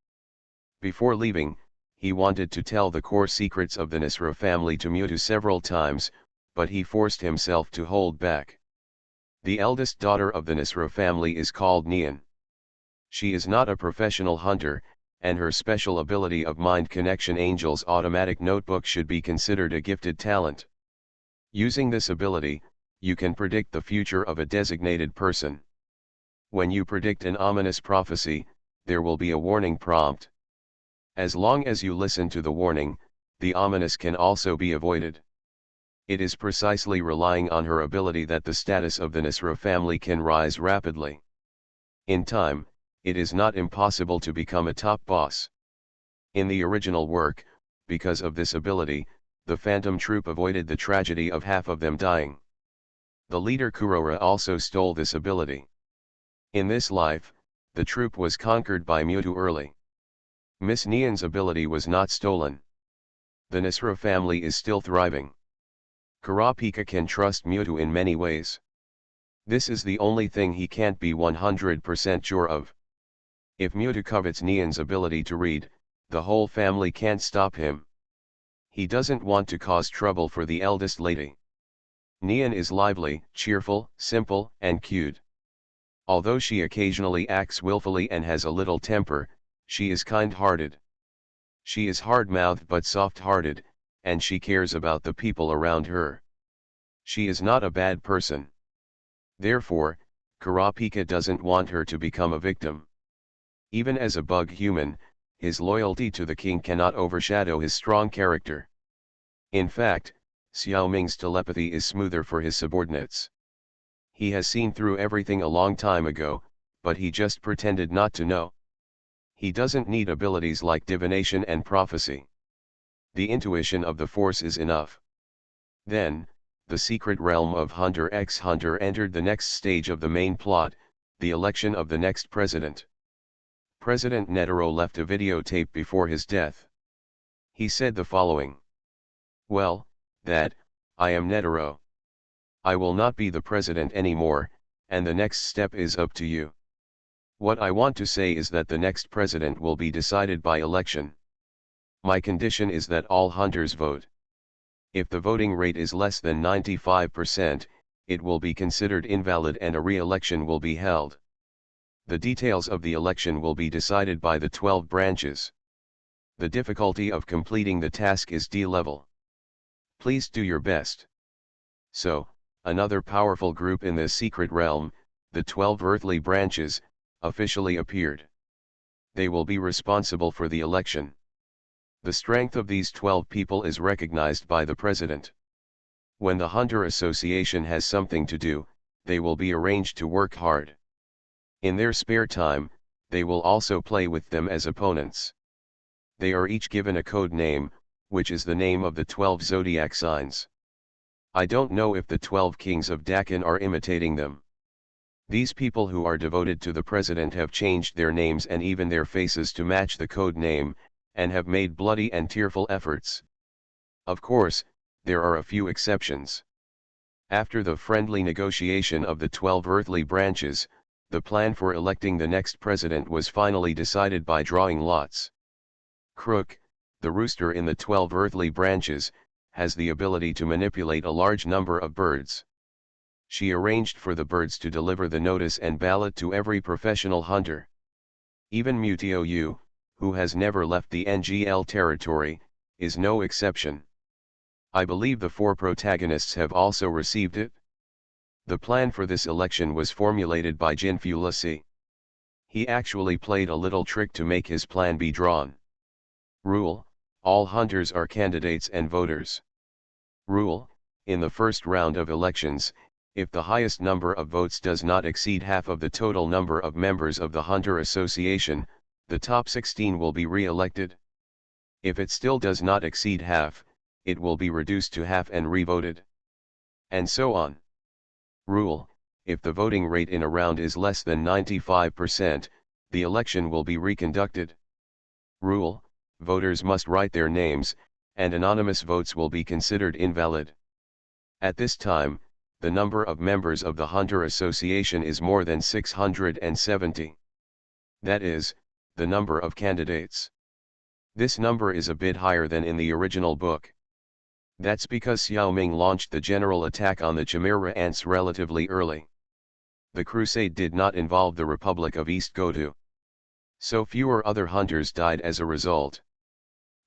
Speaker 1: Before leaving, he wanted to tell the core secrets of the Nisra family to Mewtwo several times, but he forced himself to hold back. The eldest daughter of the Nisra family is called Nian. She is not a professional hunter, and her special ability of Mind Connection Angel's automatic notebook should be considered a gifted talent. Using this ability, you can predict the future of a designated person. When you predict an ominous prophecy, there will be a warning prompt. As long as you listen to the warning, the ominous can also be avoided. It is precisely relying on her ability that the status of the Nisra family can rise rapidly. In time, it is not impossible to become a top boss. In the original work, because of this ability, the Phantom Troop avoided the tragedy of half of them dying. The leader Kurora also stole this ability. In this life, the troop was conquered by Mewtwo early. Miss Nian's ability was not stolen. The Nisra family is still thriving. Kurapika can trust Mewtwo in many ways. This is the only thing he can't be 100% sure of. If Mewtwo covets Nian's ability to read, the whole family can't stop him. He doesn't want to cause trouble for the eldest lady. Nian is lively, cheerful, simple, and cute. Although she occasionally acts willfully and has a little temper, she is kind-hearted. She is hard-mouthed but soft-hearted, and she cares about the people around her. She is not a bad person. Therefore, Kurapika doesn't want her to become a victim. Even as a bug human, his loyalty to the king cannot overshadow his strong character. In fact, Xiao Ming's telepathy is smoother for his subordinates. He has seen through everything a long time ago, but he just pretended not to know. He doesn't need abilities like divination and prophecy. The intuition of the Force is enough. Then, the secret realm of Hunter x Hunter entered the next stage of the main plot, the election of the next president. President Netero left a videotape before his death. He said the following: "Well, Dad, I am Netero. I will not be the president anymore, and the next step is up to you. What I want to say is that the next president will be decided by election. My condition is that all hunters vote. If the voting rate is less than 95%, it will be considered invalid and a re-election will be held. The details of the election will be decided by the 12 branches. The difficulty of completing the task is D level. Please do your best." So, another powerful group in the secret realm, the 12 earthly branches, officially appeared. They will be responsible for the election. The strength of these 12 people is recognized by the president. When the Hunter Association has something to do, they will be arranged to work hard. In their spare time, they will also play with them as opponents. They are each given a code name, which is the name of the 12 zodiac signs. I don't know if the 12 kings of Dakin are imitating them. These people who are devoted to the president have changed their names and even their faces to match the code name, and have made bloody and tearful efforts. Of course, there are a few exceptions. After the friendly negotiation of the 12 earthly branches, the plan for electing the next president was finally decided by drawing lots. Crook, the rooster in the 12 earthly branches, has the ability to manipulate a large number of birds. She arranged for the birds to deliver the notice and ballot to every professional hunter. Even Mutio Yu, who has never left the NGL territory, is no exception. I believe the 4 protagonists have also received it. The plan for this election was formulated by Jinfu Lasi. He actually played a little trick to make his plan be drawn. Rule: all hunters are candidates and voters. Rule: in the first round of elections, if the highest number of votes does not exceed half of the total number of members of the Hunter Association, the top 16 will be re-elected. If it still does not exceed half, it will be reduced to half and re-voted. And so on. Rule: if the voting rate in a round is less than 95%, the election will be reconducted. Rule: voters must write their names, and anonymous votes will be considered invalid. At this time, the number of members of the Hunter Association is more than 670. That is, the number of candidates. This number is a bit higher than in the original book. That's because Xiaoming launched the general attack on the Chimera ants relatively early. The crusade did not involve the Republic of East Gotu. So fewer other hunters died as a result.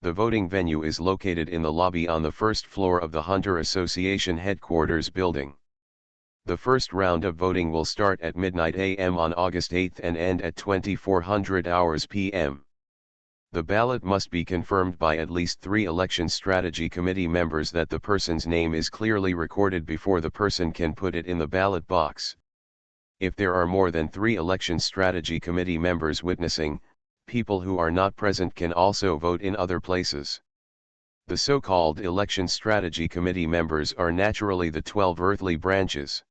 Speaker 1: The voting venue is located in the lobby on the first floor of the Hunter Association headquarters building. The first round of voting will start at midnight a.m. on August 8 and end at 2400 hours p.m. The ballot must be confirmed by at least 3 election strategy committee members that the person's name is clearly recorded before the person can put it in the ballot box. If there are more than 3 election strategy committee members witnessing, people who are not present can also vote in other places. The so-called election strategy committee members are naturally the 12 earthly branches.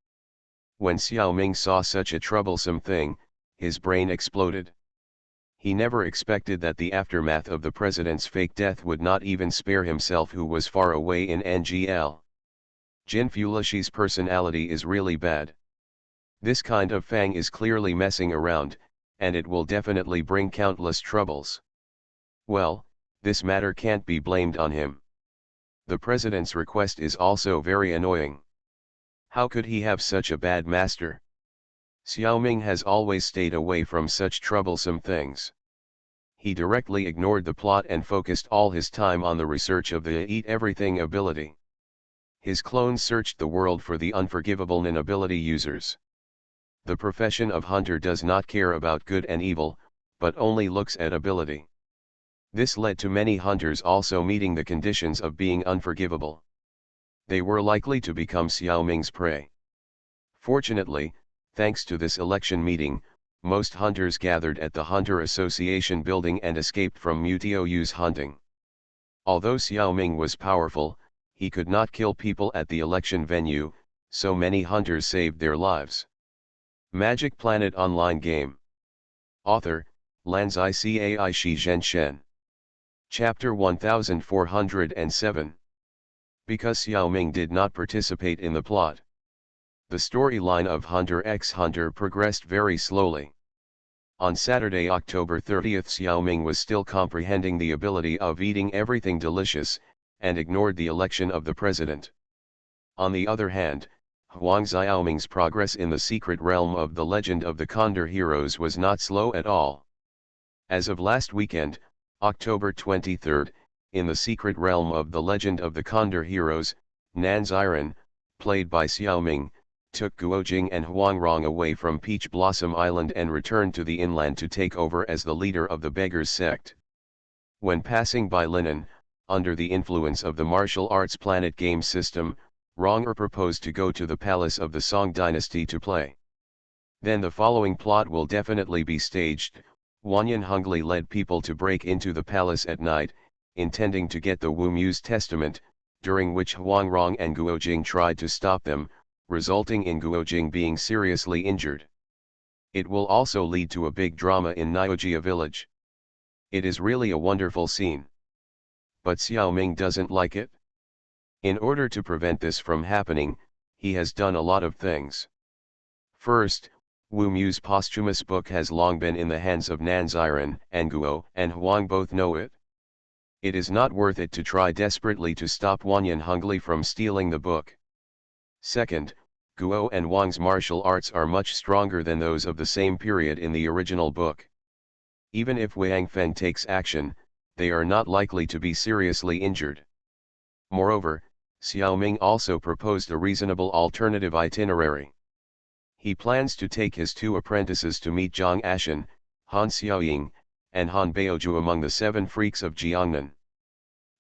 Speaker 1: When Xiaoming saw such a troublesome thing, his brain exploded. He never expected that the aftermath of the president's fake death would not even spare himself, who was far away in NGL. Jin Fulishi's personality is really bad. This kind of Fang is clearly messing around, and it will definitely bring countless troubles. Well, this matter can't be blamed on him. The president's request is also very annoying. How could he have such a bad master? Xiaoming has always stayed away from such troublesome things. He directly ignored the plot and focused all his time on the research of the Eat Everything ability. His clones searched the world for the unforgivable Nin ability users. The profession of hunter does not care about good and evil, but only looks at ability. This led to many hunters also meeting the conditions of being unforgivable. They were likely to become Xiaoming's prey. Fortunately, thanks to this election meeting, most hunters gathered at the Hunter Association building and escaped from Mutio's hunting. Although Xiaoming was powerful, he could not kill people at the election venue, so many hunters saved their lives. Magic Planet Online Game. Author, Lanzai Cai Shi Zhen Shen. Chapter 1407. Because Xiaoming did not participate in the plot. The storyline of Hunter x Hunter progressed very slowly. On Saturday, October 30, Xiaoming was still comprehending the ability of eating everything delicious, and ignored the election of the president. On the other hand, Huang Xiaoming's progress in the secret realm of the legend of the Condor heroes was not slow at all. As of last weekend, October 23, in the secret realm of the legend of the Condor heroes, Nan Ziren, played by Xiaoming, took Guojing and Huangrong away from Peach Blossom Island and returned to the inland to take over as the leader of the Beggars sect. When passing by Linen, under the influence of the martial arts planet game system, Ronger proposed to go to the palace of the Song dynasty to play. Then the following plot will definitely be staged. Wanyan Hungly led people to break into the palace at night, intending to get the Wu Mu's testament, during which Huangrong and Guojing tried to stop them, resulting in Guojing being seriously injured. It will also lead to a big drama in Niojia village. It is really a wonderful scene. But Xiaoming doesn't like it. In order to prevent this from happening, he has done a lot of things. First, Wu Mu's posthumous book has long been in the hands of Nan Ziren, and Guo and Huang both know it. It is not worth it to try desperately to stop Wanyan Hungly from stealing the book. Second, Guo and Wang's martial arts are much stronger than those of the same period in the original book. Even if Wang Feng takes action, they are not likely to be seriously injured. Moreover, Xiaoming also proposed a reasonable alternative itinerary. He plans to take his 2 apprentices to meet Zhang Ashan, Han Xiaoying, and Han Baoju among the 7 freaks of Jiangnan.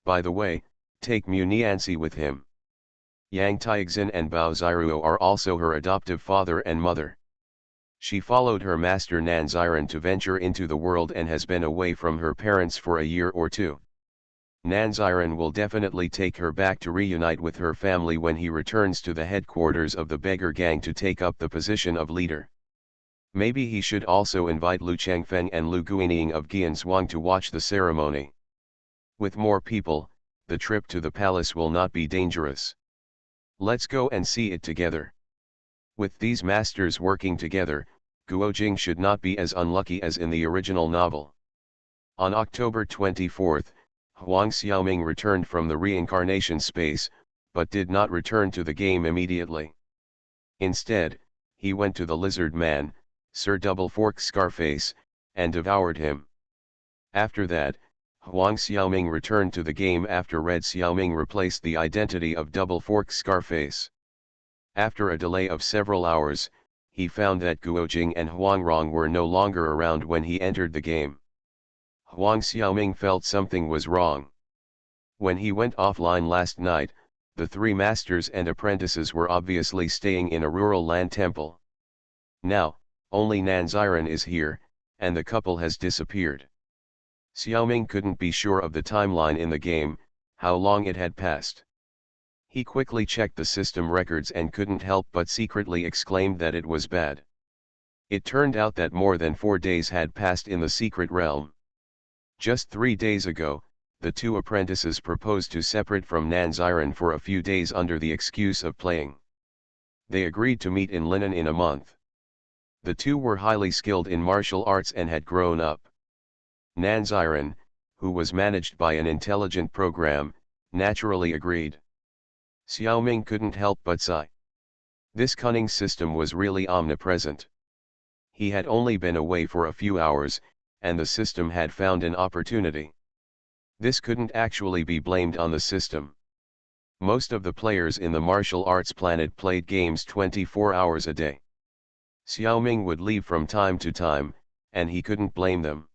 Speaker 1: By the way, take Mu Nianxi with him. Yang Taixin and Bao Ziruo are also her adoptive father and mother. She followed her master Nan Ziren to venture into the world and has been away from her parents for a year or 2. Nanziren will definitely take her back to reunite with her family when he returns to the headquarters of the beggar gang to take up the position of leader. Maybe he should also invite Lu Changfeng and Lu Guining of Gianzhuang to watch the ceremony. With more people, the trip to the palace will not be dangerous. Let's go and see it together. With these masters working together, Guojing should not be as unlucky as in the original novel. On October 24, Huang Xiaoming returned from the reincarnation space, but did not return to the game immediately. Instead, he went to the lizard man, Sir Double Fork Scarface, and devoured him. After that, Huang Xiaoming returned to the game after Red Xiaoming replaced the identity of Double Fork Scarface. After a delay of several hours, he found that Guojing and Huangrong were no longer around when he entered the game. Huang Xiaoming felt something was wrong. When he went offline last night, the three masters and apprentices were obviously staying in a rural land temple. Now, only Nanziren is here, and the couple has disappeared. Xiaoming couldn't be sure of the timeline in the game, how long it had passed. He quickly checked the system records and couldn't help but secretly exclaimed that it was bad. It turned out that more than 4 days had passed in the secret realm. Just 3 days ago, the two apprentices proposed to separate from Nanziren for a few days under the excuse of playing. They agreed to meet in Linen in a month. The two were highly skilled in martial arts and had grown up. Nanziren, who was managed by an intelligent program, naturally agreed. Xiaoming couldn't help but sigh. This cunning system was really omnipresent. He had only been away for a few hours, and the system had found an opportunity. This couldn't actually be blamed on the system. Most of the players in the martial arts planet played games 24 hours a day. Xiaoming would leave from time to time, and he couldn't blame them.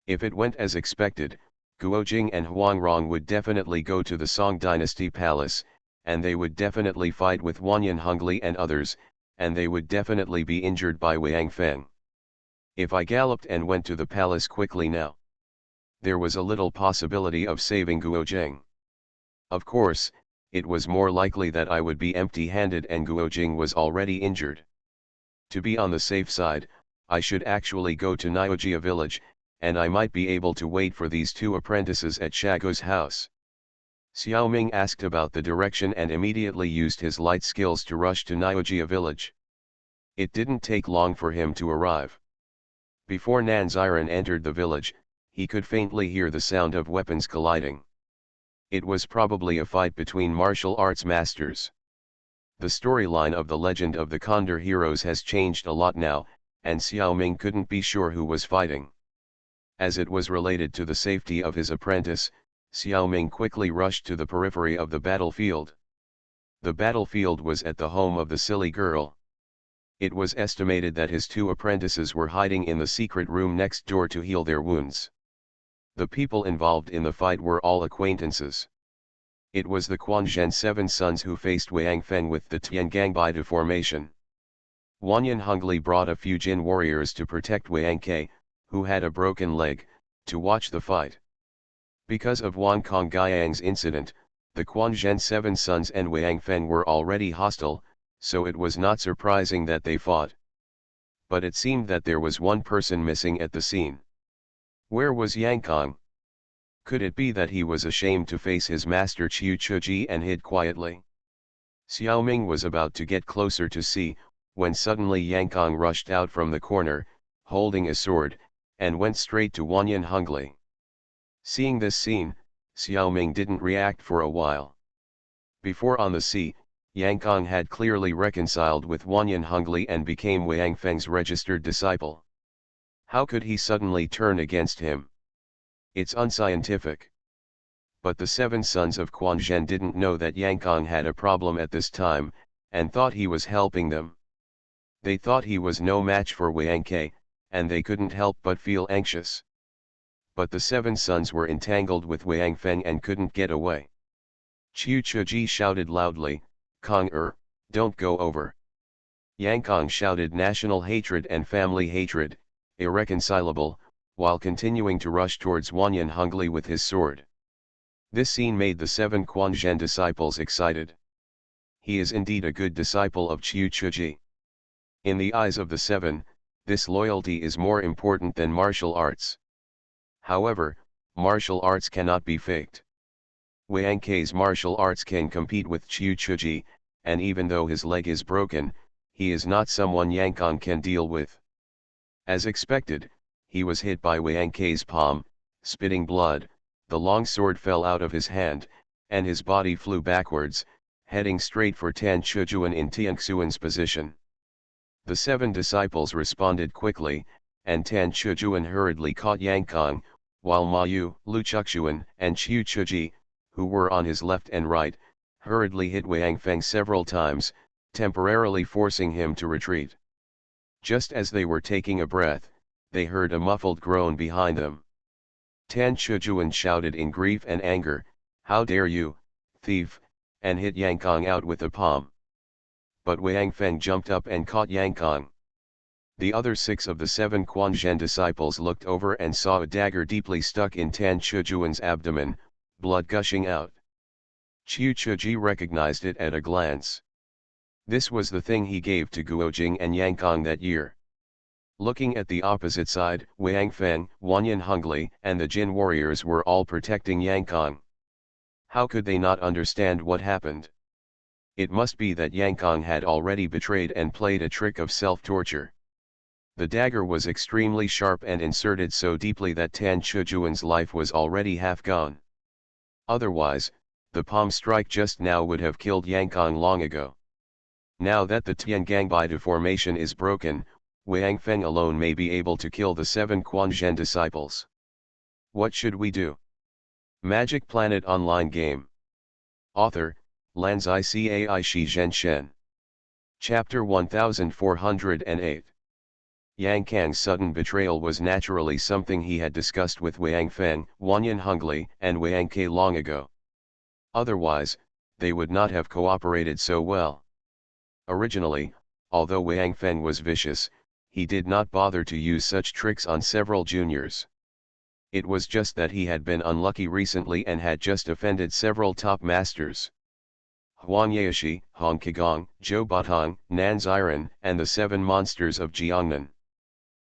Speaker 1: If it went as expected, Guojing and Huangrong would definitely go to the Song Dynasty Palace, and they would definitely fight with Wanyan Hongli and others, and they would definitely be injured by Wang Feng. If I galloped and went to the palace quickly now, there was a little possibility of saving Guojing. Of course, it was more likely that I would be empty-handed and Guojing was already injured. To be on the safe side, I should actually go to Niojia village, and I might be able to wait for these two apprentices at Shago's house. Xiaoming asked about the direction and immediately used his light skills to rush to Niojia village. It didn't take long for him to arrive. Before Nanziren entered the village, he could faintly hear the sound of weapons colliding. It was probably a fight between martial arts masters. The storyline of the Legend of the Condor Heroes has changed a lot now, and Xiaoming couldn't be sure who was fighting. As it was related to the safety of his apprentice, Xiaoming quickly rushed to the periphery of the battlefield. The battlefield was at the home of the silly girl. It was estimated that his two apprentices were hiding in the secret room next door to heal their wounds. The people involved in the fight were all acquaintances. It was the Quanzhen Seven Sons who faced Wang Feng with the Tiangangbai formation. Wanyan Hongli brought a few Jin warriors to protect Wang Ke, who had a broken leg, to watch the fight. Because of Wang Kongyang's incident, the Quanzhen Seven Sons and Wang Feng were already hostile, so it was not surprising that they fought. But it seemed that there was one person missing at the scene. Where was Yang Kong? Could it be that he was ashamed to face his master Qiu Chuji and hid quietly? Xiaoming was about to get closer to see, when suddenly Yang Kong rushed out from the corner, holding a sword, and went straight to Wanyan Hongli. Seeing this scene, Xiaoming didn't react for a while. Before on the sea, Yang Kong had clearly reconciled with Wanyan Hongli and became Wang Feng's registered disciple. How could he suddenly turn against him? It's unscientific. But the Seven Sons of Quanzhen didn't know that Yang Kong had a problem at this time, and thought he was helping them. They thought he was no match for Wang Ke, and they couldn't help but feel anxious. But the Seven Sons were entangled with Wang Feng and couldn't get away. Qiu Chuji shouted loudly, "Kong don't go over." Yang Kong shouted national hatred and family hatred, irreconcilable, while continuing to rush towards Wanyan Hongli with his sword. This scene made the 7 Quanzhen disciples excited. He is indeed a good disciple of Qiu Chuji. In the eyes of the 7, this loyalty is more important than martial arts. However, martial arts cannot be faked. Wang Kei's martial arts can compete with Qiu Chuji, and even though his leg is broken, he is not someone Yang Kong can deal with. As expected, he was hit by Wang Kei's palm, spitting blood, the long sword fell out of his hand, and his body flew backwards, heading straight for Tan Chujuan in Tianxuan's position. The 7 disciples responded quickly, and Tan Chujuan hurriedly caught Yang Kong, while Ma Yu, Lu Chuxuan, and Qiu Chuji, who were on his left and right, hurriedly hit Wang Feng several times, temporarily forcing him to retreat. Just as they were taking a breath, they heard a muffled groan behind them. Tan Chujuan shouted in grief and anger, "How dare you, thief!" and hit Yang Kong out with a palm. But Wang Feng jumped up and caught Yang Kong. The other 6 of the 7 Quanzhen disciples looked over and saw a dagger deeply stuck in Tan Chujuan's abdomen, blood gushing out. Qiu Chuji recognized it at a glance. This was the thing he gave to Guojing and Yang Kong that year. Looking at the opposite side, Wang Feng, Wanyan Hongli, and the Jin warriors were all protecting Yang Kong. How could they not understand what happened? It must be that Yang Kong had already betrayed and played a trick of self-torture. The dagger was extremely sharp and inserted so deeply that Tan Chujuan's life was already half gone. Otherwise, the palm strike just now would have killed Yang Kong long ago. Now that the Tiangangbai deformation is broken, Wang Feng alone may be able to kill the 7 Quanzhen disciples. What should we do? Magic Planet Online Game. Author, Lanzai Cai Shi Zhen Shen. Chapter 1408. Yang Kang's sudden betrayal was naturally something he had discussed with Wang Feng, Wanyan Hongli, and Wang Kei long ago. Otherwise, they would not have cooperated so well. Originally, although Wang Feng was vicious, he did not bother to use such tricks on several juniors. It was just that he had been unlucky recently and had just offended several top masters. Huang Yaoshi, Hong Kigong, Zhou Batong, Nan Ziren, and the 7 monsters of Jiangnan.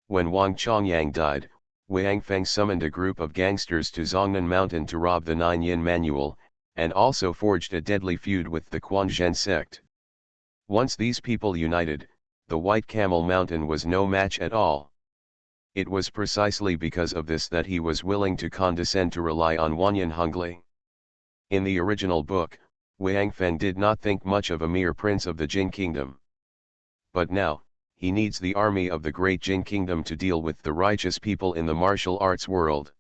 Speaker 1: When Wang Chongyang died, Wang Feng summoned a group of gangsters to Zhongnan Mountain to rob the 9 Yin Manual, and also forged a deadly feud with the Quanzhen sect. Once these people united, the White Camel Mountain was no match at all. It was precisely because of this that he was willing to condescend to rely on Wanyan Hongli. In the original book, Wang Feng did not think much of a mere prince of the Jin kingdom. But now, he needs the army of the great Jin kingdom to deal with the righteous people in the martial arts world.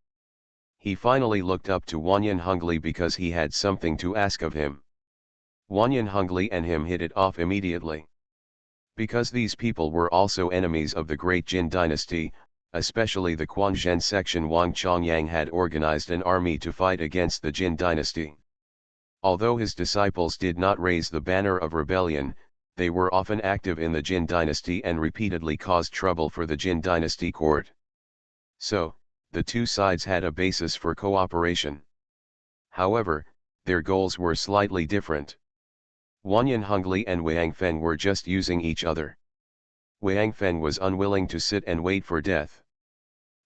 Speaker 1: He finally looked up to Wanyan Hongli because he had something to ask of him. Wanyan Hongli and him hit it off immediately. Because these people were also enemies of the great Jin dynasty, especially the Quanzhen section, Wang Chongyang had organized an army to fight against the Jin dynasty. Although his disciples did not raise the banner of rebellion, they were often active in the Jin dynasty and repeatedly caused trouble for the Jin dynasty court. So, the two sides had a basis for cooperation. However, their goals were slightly different. Wanyan Hongli and Wang Feng were just using each other. Wang Feng was unwilling to sit and wait for death.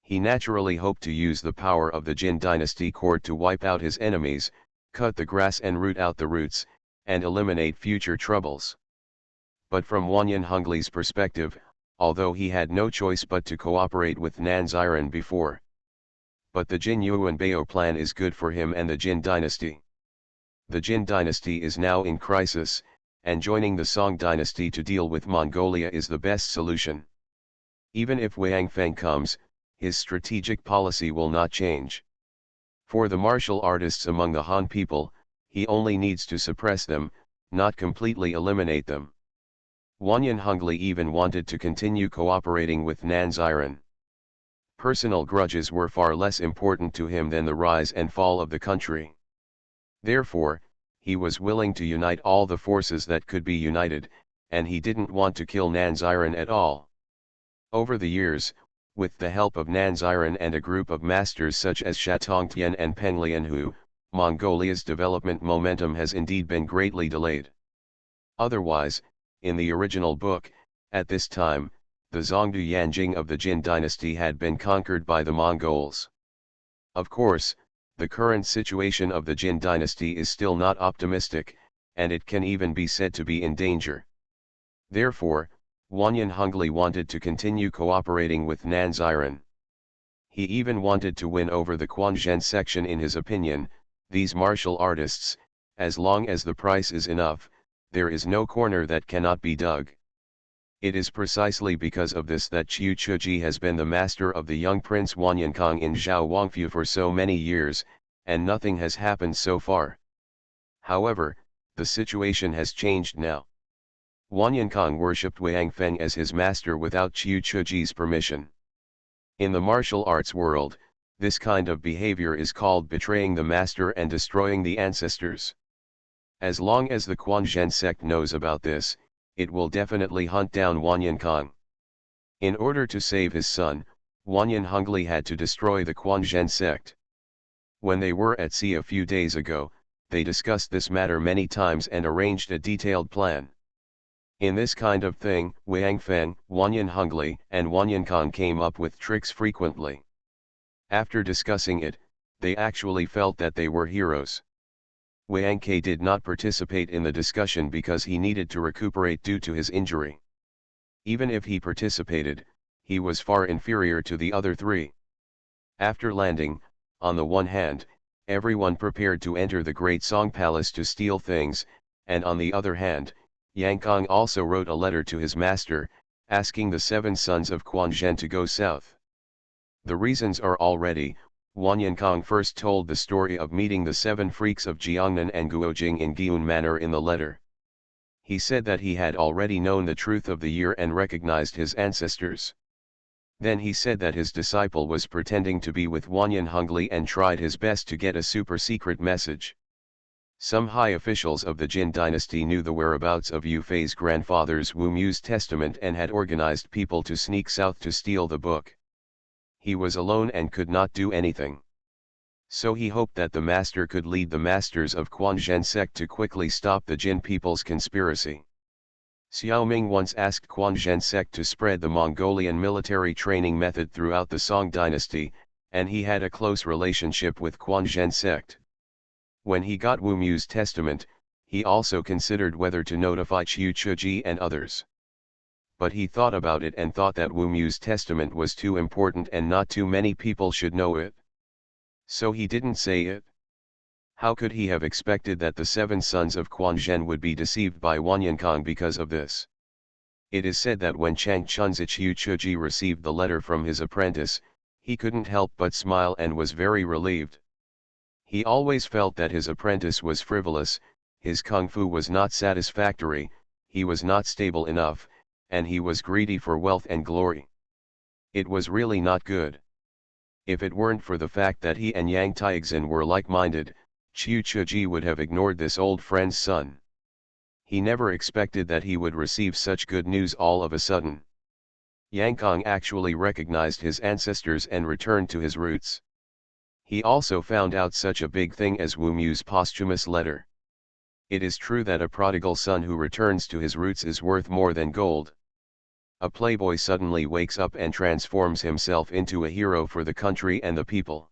Speaker 1: He naturally hoped to use the power of the Jin dynasty court to wipe out his enemies, cut the grass and root out the roots, and eliminate future troubles. But from Wanyan Hongli's perspective, although he had no choice but to cooperate with Nan Ziren before. But the Jin Yuan Bao plan is good for him and the Jin dynasty. The Jin dynasty is now in crisis, and joining the Song dynasty to deal with Mongolia is the best solution. Even if Wang Feng comes, his strategic policy will not change. For the martial artists among the Han people, he only needs to suppress them, not completely eliminate them. Wanyan Hongli even wanted to continue cooperating with Nan Ziren. Personal grudges were far less important to him than the rise and fall of the country. Therefore, he was willing to unite all the forces that could be united, and he didn't want to kill Nan Ziren at all. Over the years, with the help of Nan Ziren and a group of masters such as Shatongtian and Peng Lianhu, Mongolia's development momentum has indeed been greatly delayed. Otherwise, in the original book, at this time, the Zongdu Yanjing of the Jin dynasty had been conquered by the Mongols. Of course, the current situation of the Jin dynasty is still not optimistic, and it can even be said to be in danger. Therefore, Wanyan Hongli wanted to continue cooperating with Nanziren. He even wanted to win over the Quanzhen section. In his opinion, these martial artists, as long as the price is enough, there is no corner that cannot be dug. It is precisely because of this that Qiu Chuji has been the master of the young prince Wanyankang in Zhao Wangfu for so many years, and nothing has happened so far. However, the situation has changed now. Wanyankang worshipped Wang Feng as his master without Qiu Chuji's permission. In the martial arts world, this kind of behavior is called betraying the master and destroying the ancestors. As long as the Quanzhen sect knows about this, it will definitely hunt down Wanyankang. In order to save his son, Wanyan Hongli had to destroy the Quanzhen sect. When they were at sea a few days ago, they discussed this matter many times and arranged a detailed plan. In this kind of thing, Wang Feng, Wanyan Hongli, and Wanyankang came up with tricks frequently. After discussing it, they actually felt that they were heroes. Wang Ke did not participate in the discussion because he needed to recuperate due to his injury. Even if he participated, he was far inferior to the other three. After landing, on the one hand, everyone prepared to enter the Great Song Palace to steal things, and on the other hand, Yankang also wrote a letter to his master, asking the 7 sons of Quanzhen to go south. The reasons are already. Wanyankang first told the story of meeting the 7 freaks of Jiangnan and Guojing in Giun Manor in the letter. He said that he had already known the truth of the year and recognized his ancestors. Then he said that his disciple was pretending to be with Wanyan Hongli and tried his best to get a super-secret message. Some high officials of the Jin dynasty knew the whereabouts of Yu Fei's grandfather's Wu Mu's testament and had organized people to sneak south to steal the book. He was alone and could not do anything. So he hoped that the master could lead the masters of Quanzhen sect to quickly stop the Jin people's conspiracy. Xiao Ming once asked Quanzhen sect to spread the Mongolian military training method throughout the Song dynasty, and he had a close relationship with Quanzhen sect. When he got Wu Mu's testament, he also considered whether to notify Qiu Chuji and others. But he thought about it and thought that Wu Mu's testament was too important and not too many people should know it. So he didn't say it. How could he have expected that the 7 sons of Quanzhen would be deceived by Wanyankang because of this? It is said that when Chang Chunzi Qiu Chuji received the letter from his apprentice, he couldn't help but smile and was very relieved. He always felt that his apprentice was frivolous, his kung fu was not satisfactory, he was not stable enough, and he was greedy for wealth and glory. It was really not good. If it weren't for the fact that he and Yang Taixin were like-minded, Qiu Chuji would have ignored this old friend's son. He never expected that he would receive such good news all of a sudden. Yankang actually recognized his ancestors and returned to his roots. He also found out such a big thing as Wu Mu's posthumous letter. It is true that a prodigal son who returns to his roots is worth more than gold. A playboy suddenly wakes up and transforms himself into a hero for the country and the people.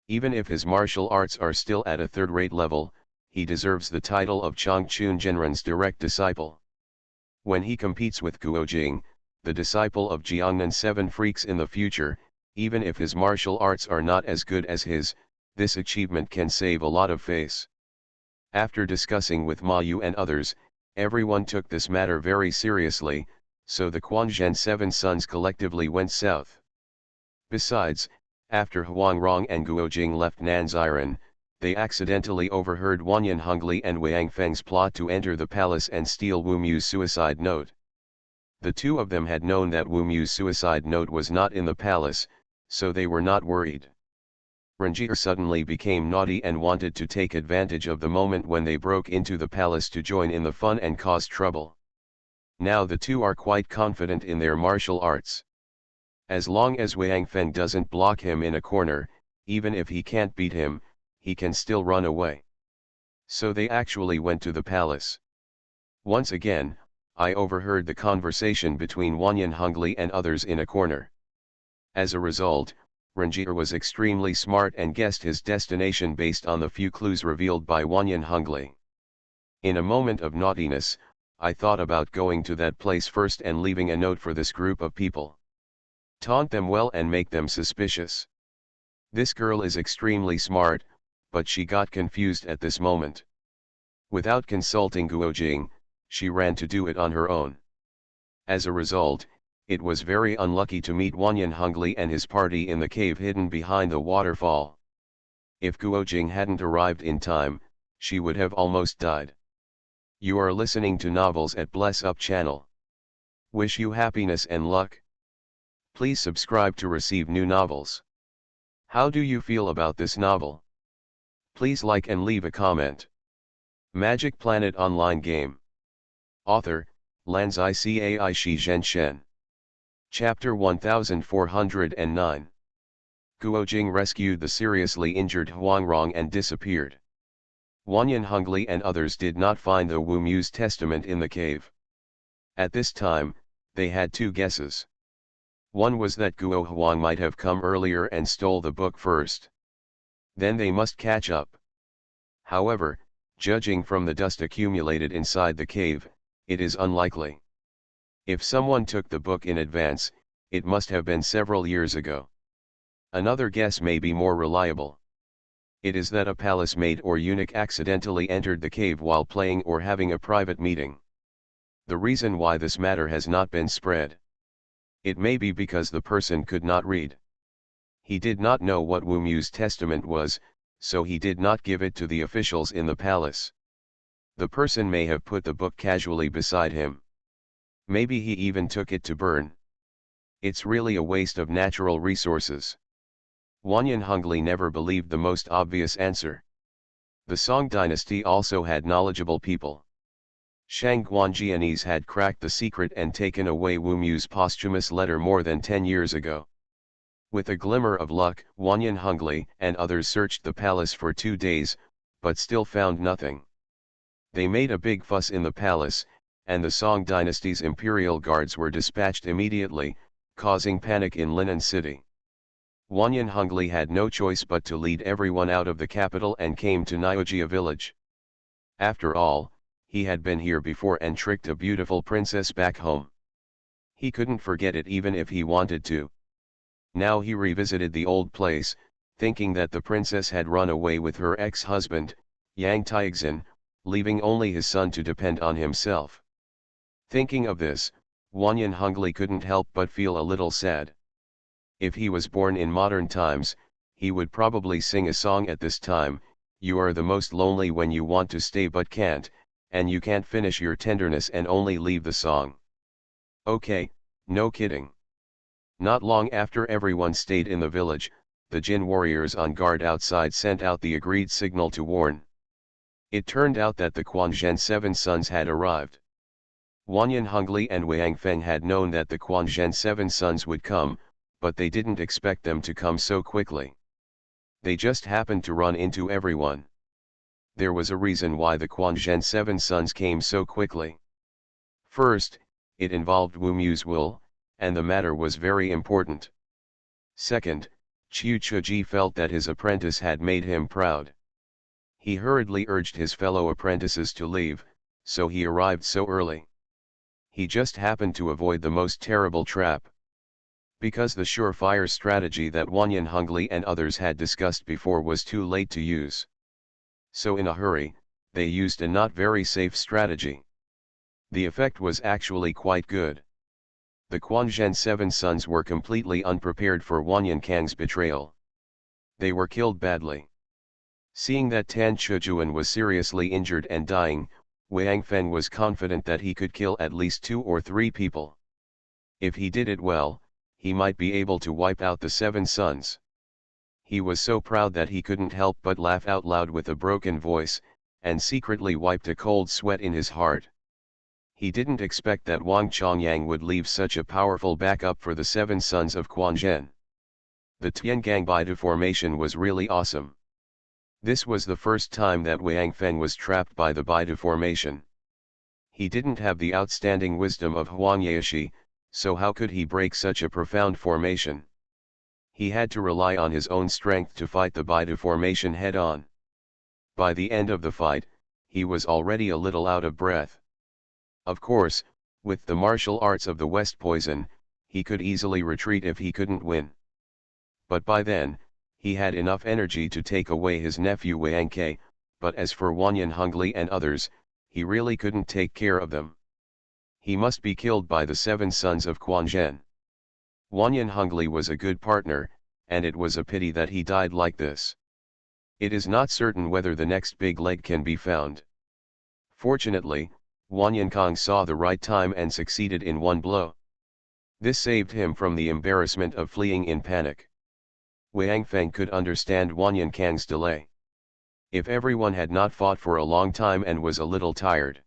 Speaker 1: Even if his martial arts are still at a third-rate level, he deserves the title of Changchun Genren's direct disciple. When he competes with Guojing, the disciple of Jiangnan 7 freaks in the future, even if his martial arts are not as good as his, this achievement can save a lot of face. After discussing with Ma Yu and others, everyone took this matter very seriously, so the Quanzhen 7 sons collectively went south. Besides, after Huang Rong and Guojing left Nanziren, they accidentally overheard Wanyan Hongli and Wang Feng's plot to enter the palace and steal Wu Mu's suicide note. The two of them had known that Wu Mu's suicide note was not in the palace, so they were not worried. Ranjit suddenly became naughty and wanted to take advantage of the moment when they broke into the palace to join in the fun and cause trouble. Now the two are quite confident in their martial arts. As long as Wang Feng doesn't block him in a corner, even if he can't beat him, he can still run away. So they actually went to the palace. Once again, I overheard the conversation between Wanyan Hongli and others in a corner. As a result, Ranjit was extremely smart and guessed his destination based on the few clues revealed by Wanyan Hongli. In a moment of naughtiness, I thought about going to that place first and leaving a note for this group of people. Taunt them well and make them suspicious. This girl is extremely smart, but she got confused at this moment. Without consulting Guojing, she ran to do it on her own. As a result, it was very unlucky to meet Wanyan Hongli and his party in the cave hidden behind the waterfall. If Guojing hadn't arrived in time, she would have almost died. You are listening to Novels at Bless Up channel. Wish you happiness and luck. Please subscribe to receive new novels. How do you feel about this novel? Please like and leave a comment. Magic Planet Online Game. Author, Lanzai Cai Shi Zhen Shen. Chapter 1409. Guojing rescued the seriously injured Huangrong and disappeared. Wanyan Hongli and others did not find the Wu Mu's testament in the cave. At this time, they had two guesses. One was that Guo Huang might have come earlier and stole the book first. Then they must catch up. However, judging from the dust accumulated inside the cave, it is unlikely. If someone took the book in advance, it must have been several years ago. Another guess may be more reliable. It is that a palace maid or eunuch accidentally entered the cave while playing or having a private meeting. The reason why this matter has not been spread. It may be because the person could not read. He did not know what Wu Mu's testament was, so he did not give it to the officials in the palace. The person may have put the book casually beside him. Maybe he even took it to burn. It's really a waste of natural resources. Wanyan Hongli never believed the most obvious answer. The Song dynasty also had knowledgeable people. Shang Guanjianese had cracked the secret and taken away Wu Mu's posthumous letter more than 10 years ago. With a glimmer of luck, Wanyan Hongli and others searched the palace for 2 days, but still found nothing. They made a big fuss in the palace, and the Song dynasty's imperial guards were dispatched immediately, causing panic in Linan City. Wanyan Hongli had no choice but to lead everyone out of the capital and came to Niojia village. After all, he had been here before and tricked a beautiful princess back home. He couldn't forget it even if he wanted to. Now he revisited the old place, thinking that the princess had run away with her ex-husband, Yang Taixin, leaving only his son to depend on himself. Thinking of this, Wanyan Hongli couldn't help but feel a little sad. If he was born in modern times, he would probably sing a song at this time, "You are the most lonely when you want to stay but can't, and you can't finish your tenderness and only leave the song." Okay, no kidding. Not long after everyone stayed in the village, the Jin warriors on guard outside sent out the agreed signal to warn. It turned out that the Quanzhen 7 sons had arrived. Wanyan Hongli and Wang Feng had known that the Quanzhen 7 sons would come, but they didn't expect them to come so quickly. They just happened to run into everyone. There was a reason why the Quanzhen 7 sons came so quickly. First, it involved Wu Mu's will, and the matter was very important. Second, Qiu Chuji felt that his apprentice had made him proud. He hurriedly urged his fellow apprentices to leave, so he arrived so early. He just happened to avoid the most terrible trap. Because the surefire strategy that Wanyan Hongli and others had discussed before was too late to use. So in a hurry, they used a not very safe strategy. The effect was actually quite good. The Quanzhen 7 sons were completely unprepared for Wanyan Kang's betrayal. They were killed badly. Seeing that Tan Chujuan was seriously injured and dying, Wang Feng was confident that he could kill at least 2 or 3 people. If he did it well, he might be able to wipe out the 7 sons. He was so proud that he couldn't help but laugh out loud with a broken voice, and secretly wiped a cold sweat in his heart. He didn't expect that Wang Chongyang would leave such a powerful backup for the 7 sons of Quanzhen. The Tiangangbai formation was really awesome. This was the first time that Wang Feng was trapped by the Baidu formation. He didn't have the outstanding wisdom of Huang Yaoshi, so how could he break such a profound formation? He had to rely on his own strength to fight the Baidu formation head-on. By the end of the fight, he was already a little out of breath. Of course, with the martial arts of the West Poison, he could easily retreat if he couldn't win. But by then, he had enough energy to take away his nephew Wang Ke, but as for Wanyan Hongli and others, he really couldn't take care of them. He must be killed by the 7 sons of Quan Zhen. Wanyan Hongli was a good partner, and it was a pity that he died like this. It is not certain whether the next big leg can be found. Fortunately, Wanyan Kong saw the right time and succeeded in one blow. This saved him from the embarrassment of fleeing in panic. Wang Feng could understand Wanyan Kang's delay. If everyone had not fought for a long time and was a little tired,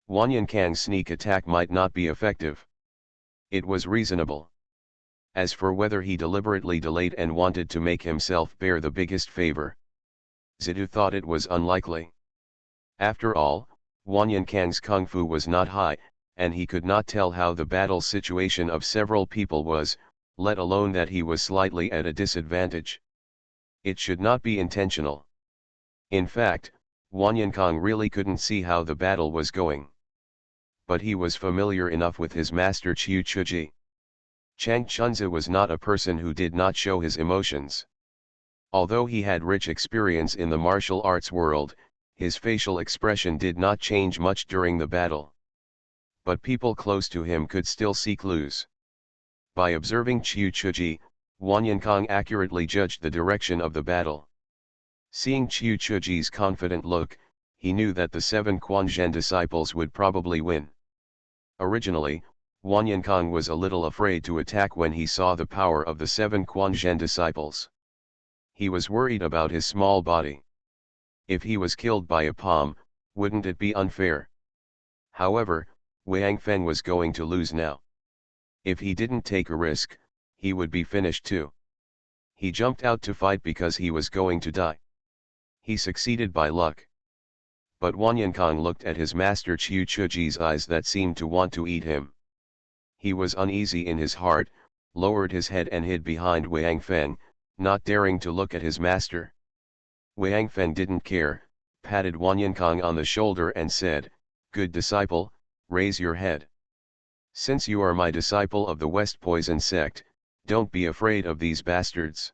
Speaker 1: Wanyan Kang's sneak attack might not be effective. It was reasonable. As for whether he deliberately delayed and wanted to make himself bear the biggest favor, Zidu thought it was unlikely. After all, Wanyan Kang's kung fu was not high, and he could not tell how the battle situation of several people was, let alone that he was slightly at a disadvantage. It should not be intentional. In fact, Wanyan Kong really couldn't see how the battle was going. But he was familiar enough with his master Qiu Chuji. Chang Chunzi was not a person who did not show his emotions. Although he had rich experience in the martial arts world, his facial expression did not change much during the battle. But people close to him could still see clues. By observing Qiu Chuji, Wanyan Kong accurately judged the direction of the battle. Seeing Qiu Chuji's confident look, he knew that the 7 Quan Zhen disciples would probably win. Originally, Wanyan Kong was a little afraid to attack when he saw the power of the 7 Quan Zhen disciples. He was worried about his small body. If he was killed by a palm, wouldn't it be unfair? However, Wang Feng was going to lose now. If he didn't take a risk, he would be finished too. He jumped out to fight because he was going to die. He succeeded by luck. But Wanyan Kong looked at his master Qiu Chuji's eyes that seemed to want to eat him. He was uneasy in his heart, lowered his head and hid behind Wang Feng, not daring to look at his master. Wang Feng didn't care, patted Wanyan Kong on the shoulder and said, "Good disciple, raise your head. Since you are my disciple of the West Poison sect, don't be afraid of these bastards.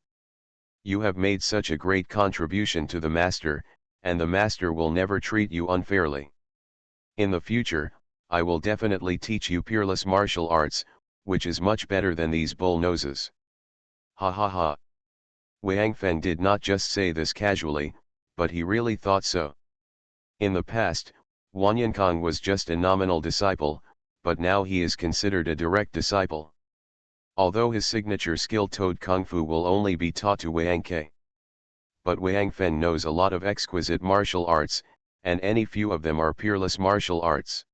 Speaker 1: You have made such a great contribution to the master, and the master will never treat you unfairly. In the future, I will definitely teach you peerless martial arts, which is much better than these bull noses." Ha ha ha. Wang Feng did not just say this casually, but he really thought so. In the past, Wanyan Kong was just a nominal disciple, but now he is considered a direct disciple. Although his signature skill Toad Kung Fu will only be taught to Wang Ke. But Wang Feng knows a lot of exquisite martial arts, and any few of them are peerless martial arts.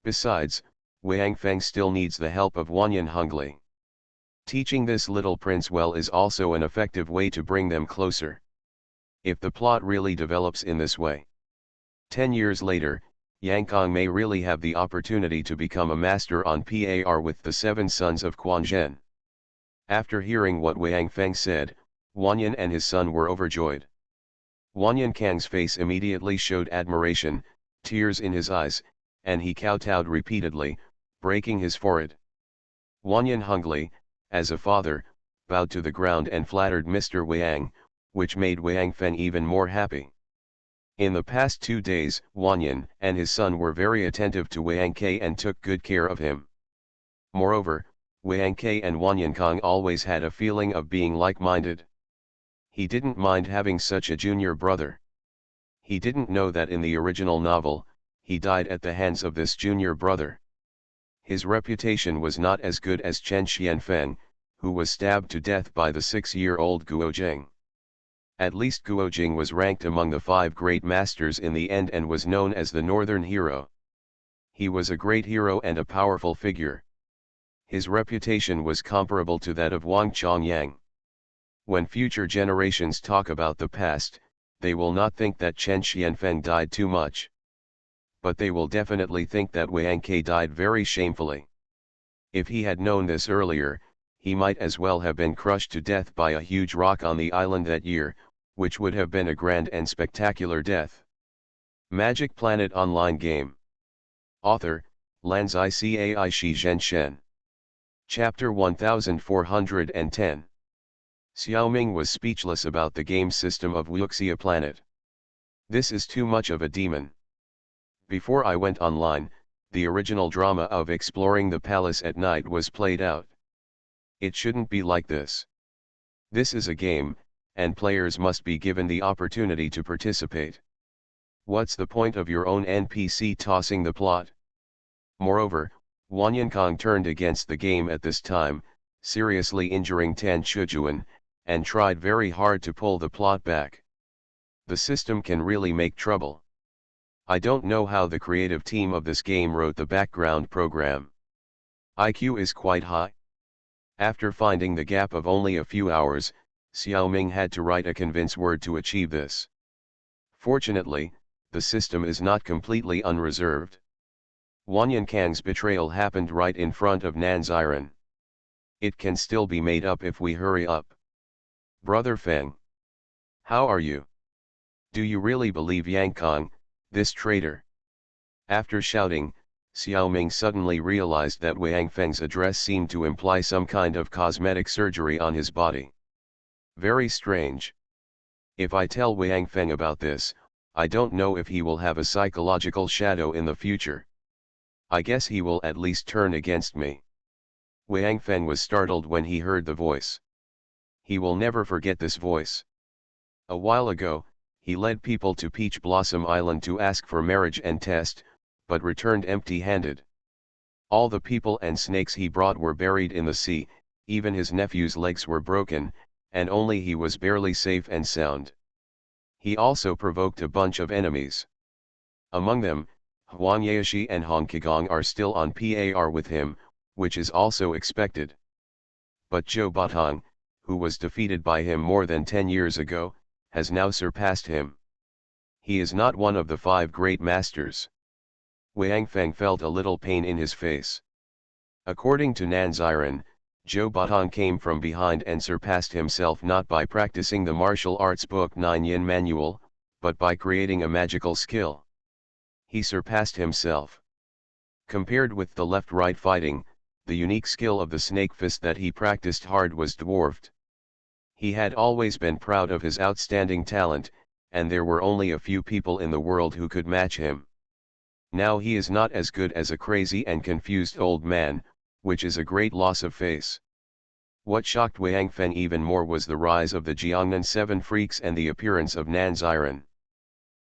Speaker 1: Besides, Wang Feng still needs the help of Wanyan Hongli. Teaching this little prince well is also an effective way to bring them closer. If the plot really develops in this way, 10 years later, Yang Kong may really have the opportunity to become a master on par with the 7 sons of Quan Zhen. After hearing what Wang Feng said, Wanyan and his son were overjoyed. Wanyan Kang's face immediately showed admiration, tears in his eyes, and he kowtowed repeatedly, breaking his forehead. Wanyan Hongli, as a father, bowed to the ground and flattered Mr. Wang, which made Wang Feng even more happy. In the past 2 days, Wanyan and his son were very attentive to Wang Ke and took good care of him. Moreover, Wang Ke and Wanyan Kong always had a feeling of being like-minded. He didn't mind having such a junior brother. He didn't know that in the original novel, he died at the hands of this junior brother. His reputation was not as good as Chen Xianfeng, who was stabbed to death by the 6-year-old Guo Jing. At least Guo Jing was ranked among the 5 great masters in the end and was known as the Northern Hero. He was a great hero and a powerful figure. His reputation was comparable to that of Wang Chongyang. When future generations talk about the past, they will not think that Chen Xianfeng died too much. But they will definitely think that Wang Ke died very shamefully. If he had known this earlier, he might as well have been crushed to death by a huge rock on the island that year, which would have been a grand and spectacular death. Magic Planet Online Game. Author, Lanzai Cai Shi Zhen Shen. Chapter 1410. Xiaoming was speechless about the game system of Wuxia Planet. This is too much of a demon. Before I went online, the original drama of exploring the palace at night was played out. It shouldn't be like this. This is a game, and players must be given the opportunity to participate. What's the point of your own NPC tossing the plot? Moreover, Wan Yinkong turned against the game at this time, seriously injuring Tan Shujuan, and tried very hard to pull the plot back. The system can really make trouble. I don't know how the creative team of this game wrote the background program. IQ is quite high. After finding the gap of only a few hours, Xiaoming had to write a convince word to achieve this. Fortunately, the system is not completely unreserved. Wan Yinkang's betrayal happened right in front of Nan Ziren. It can still be made up if we hurry up. Brother Feng. How are you? Do you really believe Yang Kong, this traitor? After shouting, Xiaoming suddenly realized that Wang Feng's address seemed to imply some kind of cosmetic surgery on his body. Very strange. If I tell Wang Feng about this, I don't know if he will have a psychological shadow in the future. I guess he will at least turn against me. Wang Feng was startled when he heard the voice. He will never forget this voice. A while ago, he led people to Peach Blossom Island to ask for marriage and test, but returned empty-handed. All the people and snakes he brought were buried in the sea, even his nephew's legs were broken, and only he was barely safe and sound. He also provoked a bunch of enemies. Among them, Huang Yaoshi and Hong Qigong are still on par with him, which is also expected. But Zhou Batong, who was defeated by him more than 10 years ago, has now surpassed him. He is not one of the 5 great masters. Wang Feng felt a little pain in his face. According to Nan Ziren, Zhou Batong came from behind and surpassed himself not by practicing the martial arts book 9 Yin Manual, but by creating a magical skill. He surpassed himself. Compared with the left-right fighting, the unique skill of the snake fist that he practiced hard was dwarfed. He had always been proud of his outstanding talent, and there were only a few people in the world who could match him. Now he is not as good as a crazy and confused old man, which is a great loss of face. What shocked Wang Feng even more was the rise of the Jiangnan 7 freaks and the appearance of Nan Ziren.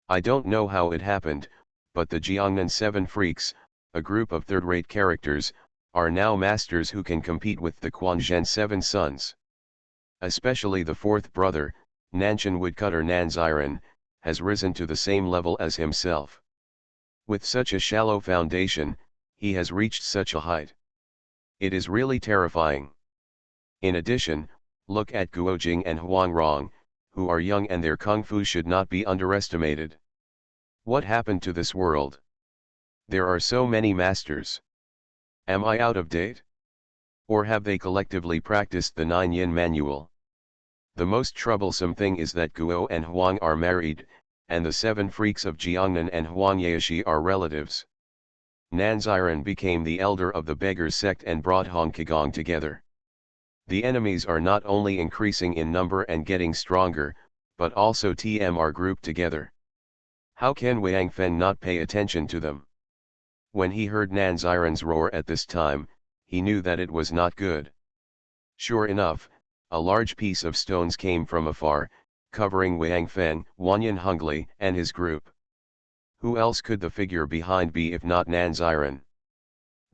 Speaker 1: I don't know how it happened, but the Jiangnan 7 freaks, a group of third-rate characters, are now masters who can compete with the Quanzhen 7 sons. Especially the 4th brother, Nanshan woodcutter Nan Ziren, has risen to the same level as himself. With such a shallow foundation, he has reached such a height. It is really terrifying. In addition, look at Guojing and Huang Rong, who are young and their kung fu should not be underestimated. What happened to this world? There are so many masters. Am I out of date? Or have they collectively practiced the 9 Yin Manual? The most troublesome thing is that Guo and Huang are married, and the 7 freaks of Jiangnan and Huang Yaoshi are relatives. Nan Ziren became the elder of the beggars sect and brought Hong Qigong together. The enemies are not only increasing in number and getting stronger, but also are grouped together. How can Wang Feng not pay attention to them? When he heard Nan Ziren's roar at this time, he knew that it was not good. Sure enough, a large piece of stones came from afar, covering Wang Feng, Wanyan Hungli, and his group. Who else could the figure behind be if not Nan Ziren?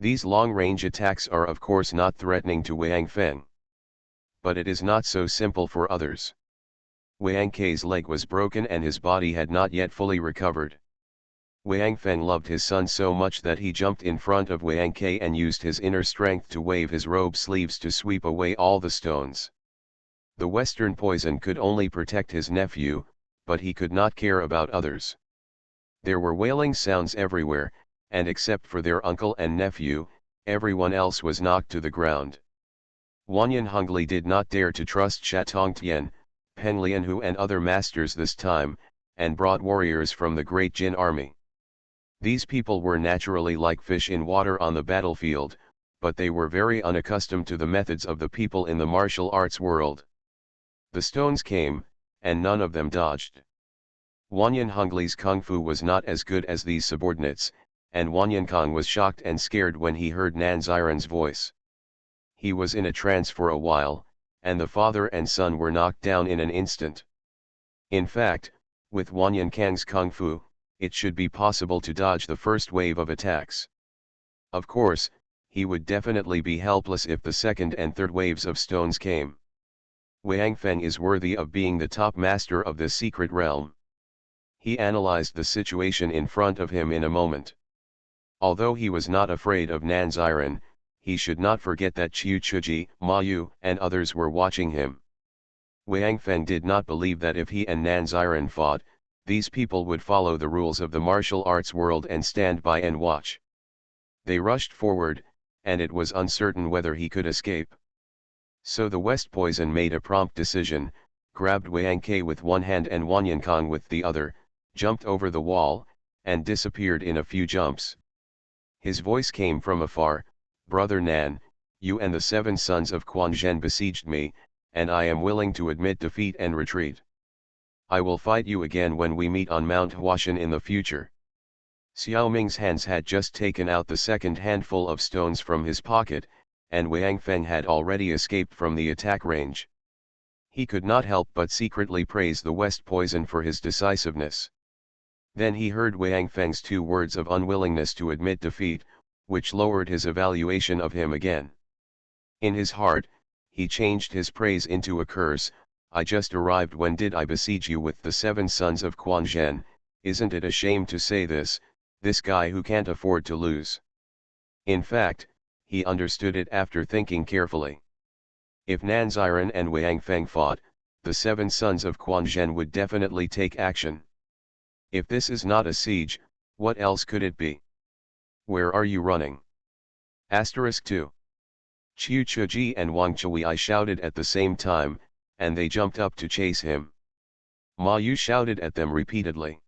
Speaker 1: These long-range attacks are of course not threatening to Wang Feng. But it is not so simple for others. Wang Ke's leg was broken and his body had not yet fully recovered. Wang Feng loved his son so much that he jumped in front of Wang Ke and used his inner strength to wave his robe sleeves to sweep away all the stones. The Western poison could only protect his nephew, but he could not care about others. There were wailing sounds everywhere, and except for their uncle and nephew, everyone else was knocked to the ground. Wanyan Hongli did not dare to trust Shatongtian, Penglianhu and other masters this time, and brought warriors from the great Jin army. These people were naturally like fish in water on the battlefield, but they were very unaccustomed to the methods of the people in the martial arts world. The stones came, and none of them dodged. Wanyan Hongli's kung fu was not as good as these subordinates, and Wanyan Kong was shocked and scared when he heard Nan Ziren's voice. He was in a trance for a while, and the father and son were knocked down in an instant. In fact, with Wanyan Kang's kung fu, it should be possible to dodge the first wave of attacks. Of course, he would definitely be helpless if the second and third waves of stones came. Wang Feng is worthy of being the top master of this secret realm. He analyzed the situation in front of him in a moment. Although he was not afraid of Nan Ziren, he should not forget that Qiu Chuji, Ma Yu, and others were watching him. Wang Feng did not believe that if he and Nan Ziren fought, these people would follow the rules of the martial arts world and stand by and watch. They rushed forward, and it was uncertain whether he could escape. So the West Poison made a prompt decision, grabbed Wang Ke with one hand and Wanyan Kong with the other, jumped over the wall, and disappeared in a few jumps. His voice came from afar, "Brother Nan, you and the 7 sons of Quan Zhen besieged me, and I am willing to admit defeat and retreat. I will fight you again when we meet on Mount Huashan in the future." Xiao Ming's hands had just taken out the second handful of stones from his pocket, and Wang Feng had already escaped from the attack range. He could not help but secretly praise the West Poison for his decisiveness. Then he heard Wang Feng's 2 words of unwillingness to admit defeat, which lowered his evaluation of him again. In his heart, he changed his praise into a curse. "I just arrived. When did I besiege you with the 7 sons of Quan Zhen? Isn't it a shame to say this guy who can't afford to lose?" In fact, he understood it after thinking carefully. If Nan Ziren and Wang Feng fought, the 7 sons of Quan Zhen would definitely take action. If this is not a siege, what else could it be? "Where are you running?" *2. Qiu Chuji and Wang Chui shouted at the same time, and they jumped up to chase him. Ma Yu shouted at them repeatedly.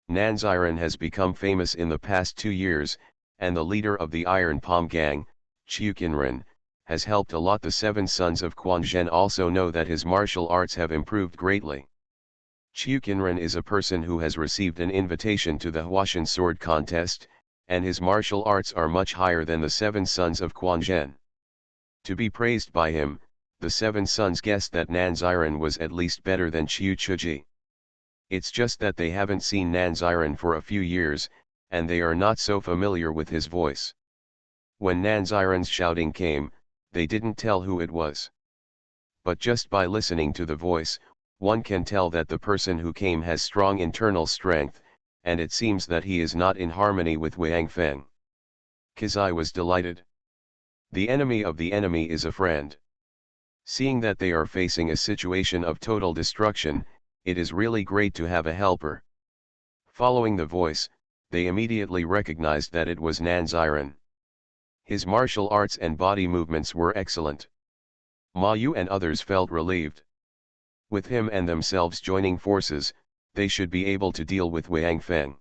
Speaker 1: Nan Ziren has become famous in the past 2 years, and the leader of the Iron Palm Gang, Qiu Qinren, has helped a lot. The 7 sons of Quan Zhen also know that his martial arts have improved greatly. Qiu Qinren is a person who has received an invitation to the Huashan sword contest, and his martial arts are much higher than the 7 sons of Quan Zhen. To be praised by him, the 7 sons guessed that Nan Ziren was at least better than Qiu Chuji. It's just that they haven't seen Nan Ziren for a few years, and they are not so familiar with his voice. When Nan Ziren's shouting came, they didn't tell who it was. But just by listening to the voice, one can tell that the person who came has strong internal strength, and it seems that he is not in harmony with Wang Feng. Kazai was delighted. The enemy of the enemy is a friend. Seeing that they are facing a situation of total destruction, it is really great to have a helper. Following the voice, they immediately recognized that it was Nan Ziren. His martial arts and body movements were excellent. Ma Yu and others felt relieved. With him and themselves joining forces, they should be able to deal with Wang Feng.